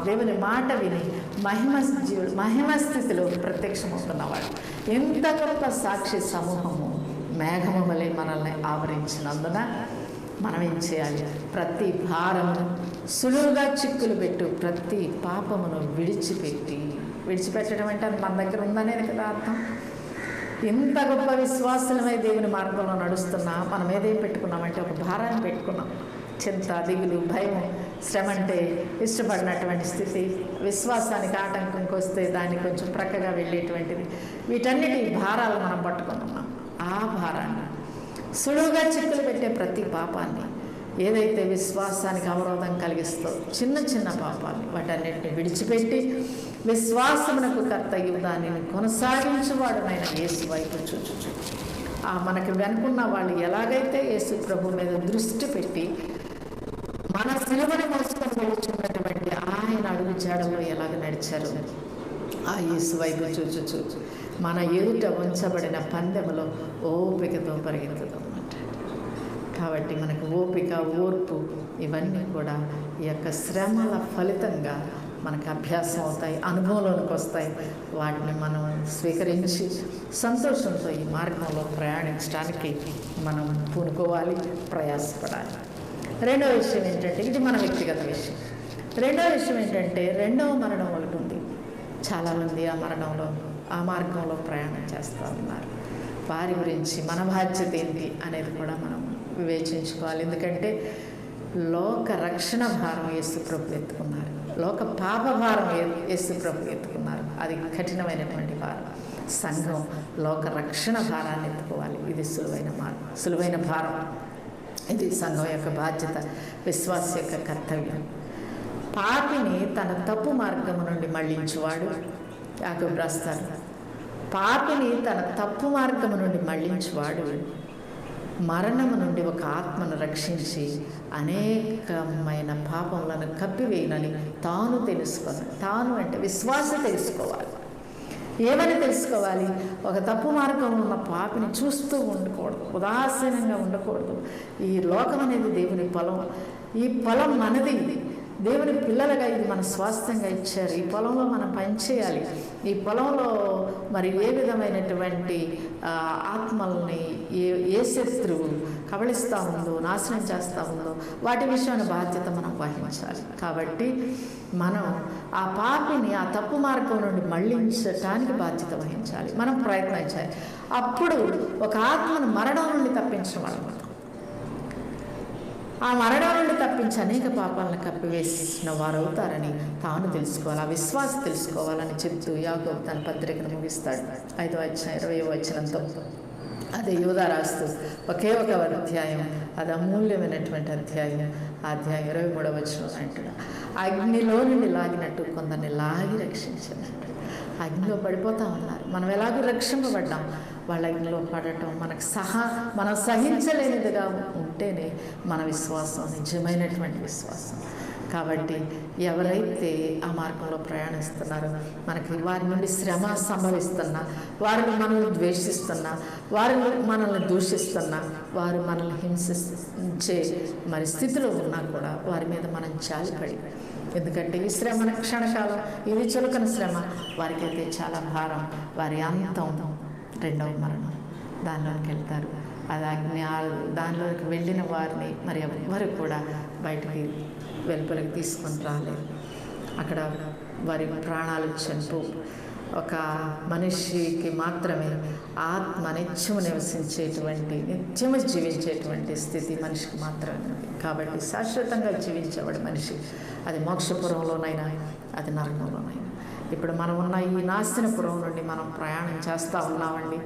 దేవుని మాట విని మహిమ స్థితిలో ప్రత్యక్షమవుతున్నవాళ్ళు, ఎంత గొప్ప సాక్షి సమూహము మేఘము వలె మనల్ని ఆవరించినందున మనం ఏం చేయాలి? ప్రతి భారమును సులువుగా చిక్కులు పెట్టు ప్రతి పాపమును విడిచిపెట్టడం అంటే అది మన దగ్గర ఉందనే కదా అర్థం. ఎంత గొప్ప విశ్వాసమై దేవుని మార్గంలో నడుస్తున్నా మనం ఏదేం పెట్టుకున్నామంటే ఒక భారాన్ని పెట్టుకున్నాం. చింత, దిగులు, భయం, శ్రమ అంటే ఇష్టపడినటువంటి స్థితి, విశ్వాసానికి ఆటంకంకి వస్తే దాన్ని కొంచెం ప్రక్కగా వెళ్ళేటువంటిది, వీటన్నిటి భారాలు మనం పట్టుకున్నాం. ఆ భారాన్ని సులువుగా చిక్కులు పెట్టే ప్రతి పాపాన్ని, ఏదైతే విశ్వాసానికి అవరోధం కలిగిస్తో చిన్న చిన్న పాపాలని, వాటన్నిటిని విడిచిపెట్టి విశ్వాసమునకు కర్తయ్యు దానిని కొనసాగించేవాడునైన యేసు వైపు చూచుచు మనకు వెనుకున్న వాళ్ళు ఎలాగైతే యేసు ప్రభు మీద దృష్టి పెట్టి మన సిలువను మోసుకొని వెళుతున్నటువంటి ఆయన అడుగు జాడలో ఎలాగ నడిచారు, ఆ యేసు వైపు చూచుచు మన ఎదుట ఉంచబడిన పందెములో ఓపికతో పరిగెత్తుతాం. కాబట్టి మనకు ఓపిక, ఓర్పు ఇవన్నీ కూడా ఈ యొక్క శ్రమల ఫలితంగా మనకు అభ్యాసం అవుతాయి, అనుభవంలోనికి వస్తాయి. వాటిని మనం స్వీకరించి సంతోషంతో ఈ మార్గంలో ప్రయాణించడానికి మనం పూనుకోవాలి, ప్రయాసపడాలి. రెండవ విషయం ఏంటంటే, ఇది మన వ్యక్తిగత విషయం. రెండవ విషయం ఏంటంటే, రెండవ మరణం ఒకటి ఉంది. చాలామంది ఆ మరణంలో, ఆ మార్గంలో ప్రయాణం చేస్తూ ఉన్నారు. వారి గురించి మన బాధ్యత ఏంటి అనేది కూడా మనం వివేచించుకోవాలి. ఎందుకంటే లోక రక్షణ భారం యేసు ప్రభు ఎత్తుకున్నారు, లోక పాప భారం యేసు ప్రభు ఎత్తుకున్నారు. అది కఠినమైనటువంటి భారం. సంఘం లోక రక్షణ భారాన్ని ఎత్తుకోవాలి. ఇది సులువైన భారం. ఇది సంఘం యొక్క బాధ్యత, విశ్వాస యొక్క కర్తవ్యం. పాపిని తన తప్పు మార్గము నుండి మళ్లించువాడు, యాకోబు రాస్తారు, పాపిని తన తప్పు మార్గము నుండి మళ్లించువాడు మరణము నుండి ఒక ఆత్మను రక్షించి అనేకమైన పాపములను కప్పివేయనని తాను తెలుసుకొని, తాను అంటే విశ్వాస తెలుసుకోవాలి. ఏమని తెలుసుకోవాలి? ఒక తప్పు మార్గంలో ఉన్న పాపిని చూస్తూ ఉండకూడదు, ఉదాసీనంగా ఉండకూడదు. ఈ లోకం అనేది దేవుని పొలం. ఈ పొలం మనది. దేవుని పిల్లలుగా ఇది మన స్వాస్థ్యంగా ఇచ్చారు. ఈ పొలంలో మనం పనిచేయాలి. ఈ పొలంలో మరి ఏ విధమైనటువంటి ఆత్మల్ని ఏ శత్రువు కబళిస్తూ ఉందో, నాశనం చేస్తూ ఉందో వాటి విషయాన్ని బాధ్యత మనం వహించాలి. కాబట్టి మనం ఆ పాపిని ఆ తప్పు మార్గం నుండి మళ్లించటానికి బాధ్యత వహించాలి. మనం ప్రయత్నించాలి. అప్పుడు ఒక ఆత్మను మరణం నుండి తప్పించిన వాళ్ళం. ఆ మరణం నుండి తప్పించి అనేక పాపాలను కప్పివేసిన వారు అవుతారని తాను తెలుసుకోవాలి, ఆ విశ్వాసం తెలుసుకోవాలని చెప్తూ యాకోబు తన పత్రికను ముగిస్తాడు. 5వ అధ్యాయం 20వ వచనంతో. అదే యూదా రాస్తూ ఒకే ఒక అధ్యాయం, అది అమూల్యమైనటువంటి అధ్యాయం. ఆ అధ్యాయం 23వ వచనం అంటాడు, అగ్నిలో నుండి లాగినట్టు కొందరిని లాగి రక్షించినట్టు. అగ్నిలో పడిపోతా ఉన్నారు. మనం ఎలాగో రక్షింపబడ్డాం. వాళ్ళ అగ్నిలో పడటం మనం సహించలేనిదిగా ఉంటేనే మన విశ్వాసం నిజమైనటువంటి విశ్వాసం. కాబట్టి ఎవరైతే ఆ మార్గంలో ప్రయాణిస్తున్నారో, మనకి వారి నుండి శ్రమ సంభవిస్తున్నా, వారిని మనల్ని ద్వేషిస్తున్నా, వారు మనల్ని దూషిస్తున్నా, వారు మనల్ని హింసించే మరి స్థితిలో ఉన్నా కూడా వారి మీద మనం జాలిపడి, ఎందుకంటే ఈ శ్రమ క్షణకాలం, ఇది చులకన శ్రమ, వారికైతే చాలా భారం. వారి అంతం రెండవ మరణం. దానిలోకి వెళ్తారు. అది అగ్ని. దానిలోకి వెళ్ళిన వారిని మరి ఎవరు కూడా బయటికి వెలుపలికి తీసుకొని రాలేదు. అక్కడ వారి ప్రాణాలు చనిపో. ఒక మనిషికి మాత్రమే ఆత్మ నిత్యము నివసించేటువంటి, నిత్యము జీవించేటువంటి స్థితి మనిషికి మాత్రమే ఉంది. కాబట్టి శాశ్వతంగా జీవించేవాడు మనిషి. అది మోక్షపురంలోనైనా, అది నరకంలోనైనా. ఇప్పుడు మనం ఉన్న ఈ నాశనపురం నుండి మనం ప్రయాణం చేస్తూ ఉన్నామండి.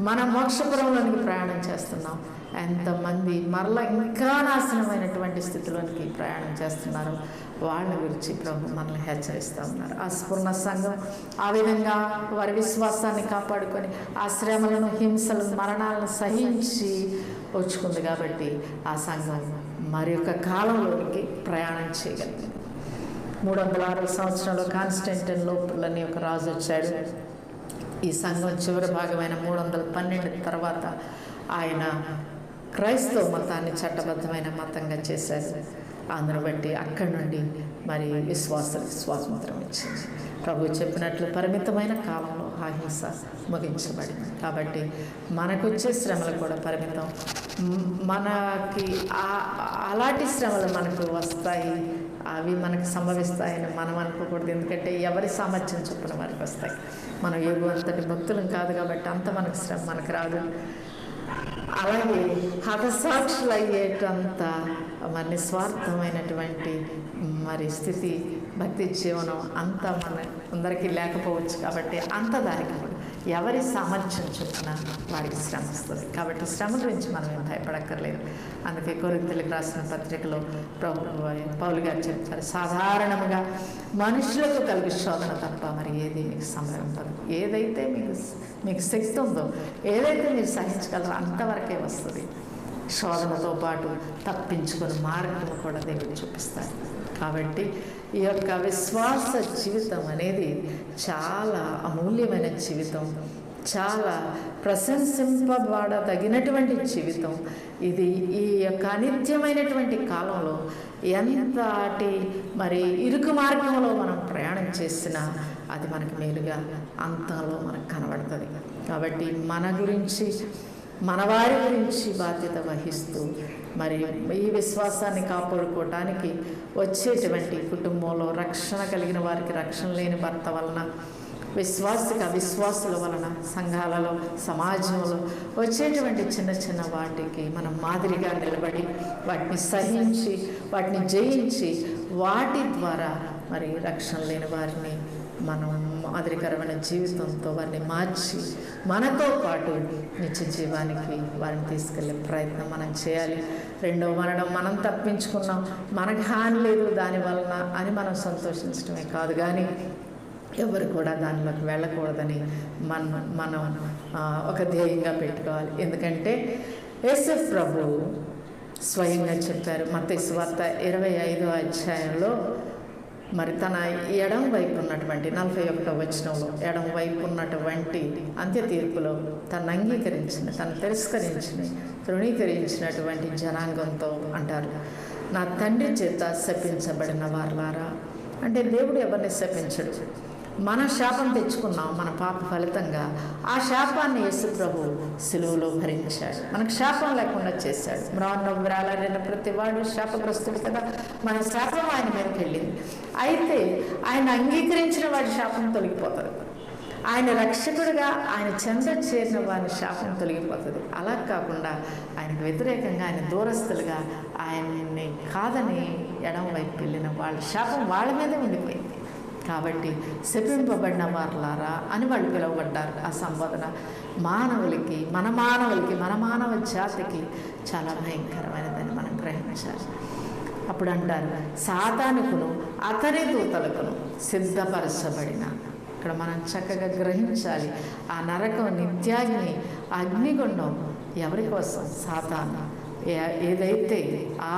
మనం మోక్షపురంలోనికి ప్రయాణం చేస్తున్నాం. ఎంతమంది మరలా ఇంకా నాశనమైనటువంటి స్థితిలోనికి ప్రయాణం చేస్తున్నారు. వాళ్ళ గురించి ప్రభు మనల్ని హెచ్చరిస్తూ ఉన్నారు. ఆ స్ఫురణ సంఘం ఆ విధంగా వారి విశ్వాసాన్ని కాపాడుకొని ఆ శ్రమలను, హింసలను, మరణాలను సహించి వచ్చుకుంది. కాబట్టి ఆ సంఘం మరి యొక్క కాలంలోనికి ప్రయాణం చేయగలిగింది. 306వ సంవత్సరంలో కాన్స్టంటైనోపుల్ అని ఒక రాజు వచ్చాడు. ఈ సంఘం చివరి భాగమైన 312 తర్వాత ఆయన క్రైస్తవ మతాన్ని చట్టబద్ధమైన మతంగా చేశారు. అందును బట్టి అక్కడి నుండి మరి విశ్వాసాలకు స్వాతంత్రం ఇచ్చింది. ప్రభు చెప్పినట్లు పరిమితమైన కాలంలో ఆ హింస ముగించబడింది. కాబట్టి మనకు వచ్చే శ్రమలు కూడా పరిమితం. మనకి అలాంటి శ్రమలు మనకు వస్తాయి, అవి మనకు సంభవిస్తాయని మనం అనుకోకూడదు. ఎందుకంటే ఎవరి సామర్థ్యం చొప్పున వారికి వస్తాయి. మనం ఏదో అంతటి భక్తులం కాదు కాబట్టి అంత మనకు శ్రమ మనకు రాదు. అలాగే హతసాక్షులు అయ్యేటంత మరి నిస్వార్థమైనటువంటి మరి స్థితి, భక్తి జీవనం అంత మన అందరికీ లేకపోవచ్చు. కాబట్టి అంత దానికి ఎవరి సామర్థ్యం చొప్పున వారికి శ్రమ వస్తుంది. కాబట్టి శ్రమ గురించి మనం ఏం భయపడక్కర్లేదు. అందుకే కొరింథీయులకు రాసిన పత్రికలో పౌలు గారు చెప్తారు, సాధారణంగా మనుషులకు కలిగే శోధన తప్ప మరి ఏది మీకు సంభవించదు. ఏదైతే మీకు శక్తి ఉందో, ఏదైతే మీరు సహించగలరో అంతవరకే వస్తుంది. శోధనతో పాటు తప్పించుకుని మార్గం కూడా దేవుడు చూపిస్తారు. కాబట్టి ఈ యొక్క విశ్వాస జీవితం అనేది చాలా అమూల్యమైన జీవితం, చాలా ప్రశంసింపబడదగినటువంటి జీవితం. ఇది ఈ యొక్క అనిత్యమైనటువంటి కాలంలో ఎంతటి మరి ఇరుకు మార్గంలో మనం ప్రయాణం చేసినా అది మనకు మేలుగా అంతంలో మనకు కనబడుతుంది. కాబట్టి మన గురించి మన వారి గురించి బాధ్యత వహిస్తూ మరి ఈ విశ్వాసాన్ని కాపాడుకోవటానికి వచ్చేటువంటి కుటుంబంలో రక్షణ కలిగిన వారికి రక్షణ లేని భర్త వలన, అవిశ్వాసుల వలన, సంఘాలలో, సమాజంలో వచ్చేటువంటి చిన్న చిన్న వాటికి మనం మాదిరిగా నిలబడి వాటిని సహించి వాటిని జయించి వాటి ద్వారా మరి రక్షణ లేని వారిని మనం మాదిరికరమైన జీవితంతో వారిని మార్చి మనతో పాటు నిత్య జీవానికి వారిని తీసుకెళ్ళే ప్రయత్నం మనం చేయాలి. రెండవ మరణం మనం తప్పించుకున్నాం, మనకు హాని లేదు దానివలన అని మనం సంతోషించడమే కాదు, కానీ ఎవరు కూడా దానిలోకి వెళ్ళకూడదని మనం ఒక ధ్యేయంగా పెట్టుకోవాలి. ఎందుకంటే యేసు ప్రభు స్వయంగా చెప్పారు మత్తయి సువార్త 25వ అధ్యాయంలో, మరి తన ఎడం వైపు ఉన్నటువంటి 41వ వచనంలో ఎడం వైపు ఉన్నటువంటి అంత్య తీర్పులో తను అంగీకరించిన, తను తిరస్కరించిన, తృణీకరించినటువంటి జనాంగంతో అంటారు, నా తండ్రి చేత శపించబడిన వారులారా. అంటే దేవుడు ఎవరిని శపించడు. మన శాపం తెచ్చుకున్నాం మన పాప ఫలితంగా. ఆ శాపాన్ని యేసు ప్రభు సిలువలో భరించాడు, మనకు శాపం లేకుండా చేశాడు. మ్రాన్నవ్రాలైన ప్రతి వాడు శాపగ్రస్తుడు కదా, మన శాపం ఆయన మీదకి వెళ్ళింది. అయితే ఆయన అంగీకరించిన వాడి శాపం తొలగిపోతుంది. ఆయన రక్షకుడిగా ఆయన చెంత చేరిన వారి శాపం తొలగిపోతుంది. అలా కాకుండా ఆయనకు వ్యతిరేకంగా, ఆయన దూరస్తులుగా, ఆయన్ని కాదని ఎడమ వైపు వెళ్ళిన వాళ్ళ శాపం వాళ్ళ మీదే ఉండిపోయింది. కాబట్టి శపింపబడిన వారులారా అని వాళ్ళు పిలువబడ్డారు. ఆ సంబోధన మానవులకి, మన మానవ జాతికి చాలా భయంకరమైనదని మనం గ్రహించాలి. అప్పుడు అంటారు, సాతానుకును అతని దూతలకును సిద్ధపరచబడిన. ఇక్కడ మనం చక్కగా గ్రహించాలి, ఆ నరకం, నిత్యాగ్ని, అగ్నిగుండం ఎవరి కోసం? సాతాను. ఏదైతే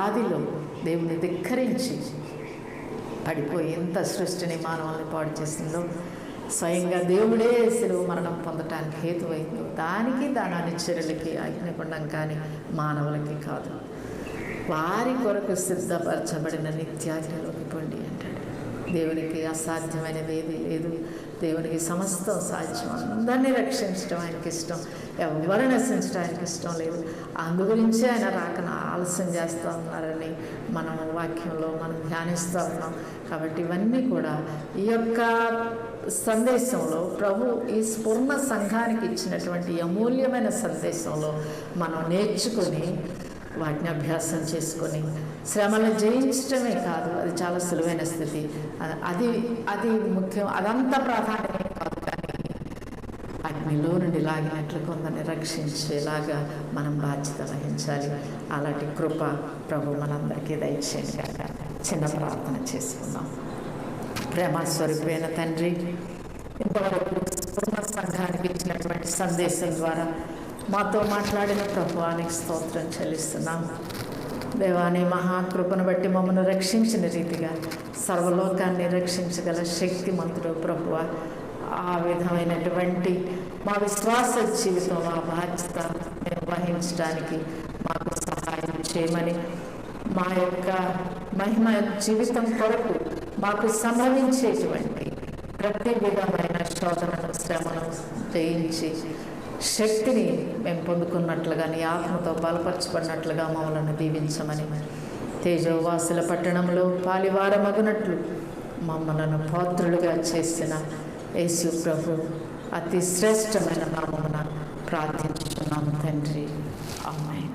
ఆదిలో దేవుని ధిక్కరించి పడిపోయి ఎంత సృష్టిని, మానవాళ్ళని పాడు చేసిందో, స్వయంగా దేవుడే శిలువ మరణం పొందటానికి హేతువైందో దానికి, దాని అనుచరులకి, అగ్నిగుండం కానీ మానవులకి కాదు. వారి కొరకు సిద్ధపరచబడిన నిత్యాగ్నిలోకి పొండి అంటాడు. దేవునికి అసాధ్యమైనది ఏది లేదు. దేవునికి సమస్తం సాధ్యం. అందరినీ రక్షించడం ఆయనకి ఇష్టం, ఎవరు నశించడం ఆయనకి ఇష్టం లేదు. అందు గురించి ఆయన రాకన ఆలస్యం చేస్తూ ఉన్నారని మనం వాక్యంలో మనం ధ్యానిస్తూ ఉన్నాం. కాబట్టి ఇవన్నీ కూడా ఈ యొక్క సందేశంలో ప్రభు ఈ పూర్ణ సంఘానికి ఇచ్చినటువంటి అమూల్యమైన సందేశంలో మనం నేర్చుకొని వాటిని అభ్యాసం చేసుకొని శ్రమలను జయించడమే కాదు, అది చాలా సులువైన స్థితి. అది ముఖ్యం, అదంతా ప్రాధాన్యమే కాదు, కానీ అగ్నిలో నుండి లాగినట్లు కొందరిని రక్షించేలాగా మనం బాధ్యత వహించాలి. అలాంటి కృప ప్రభు మనందరికీ దయచేయండి కాక. చిన్న ప్రార్థన చేసుకుందాం. ప్రేమ స్వరూపైన తండ్రి, ఇంతవరకు పూర్ణ సంఘానికి ఇచ్చినటువంటి సందేశం ద్వారా మాతో మాట్లాడిన ప్రభువానికి స్తోత్రం చెల్లిస్తున్నాం. దేవాని మహాకృపను బట్టి మమ్మల్ని రక్షించిన రీతిగా సర్వలోకాన్ని రక్షించగల శక్తిమంతుడు ప్రభువ, ఆ విధమైనటువంటి మా విశ్వాస జీవితంలో ఆ బాధ్యత నిర్వహించడానికి మాకు సహాయం చేయమని, మా యొక్క మహిమ జీవితం కొరకు మాకు సంభవించేటువంటి ప్రతి విధమైన శోధనను, శ్రమను జయించి శక్తిని మేము పొందుకున్నట్లుగా, నీ ఆత్మతో బలపరచబడినట్లుగా మమ్మల్ని దీవించమని, తేజోవాసుల పట్టణంలో పాలివారమగునట్లు మమ్మలను పాత్రులుగా చేసిన యేసు ప్రభు అతి శ్రేష్టమైన నామమున ప్రార్థించుతున్నాము తండ్రి. ఆమేన్.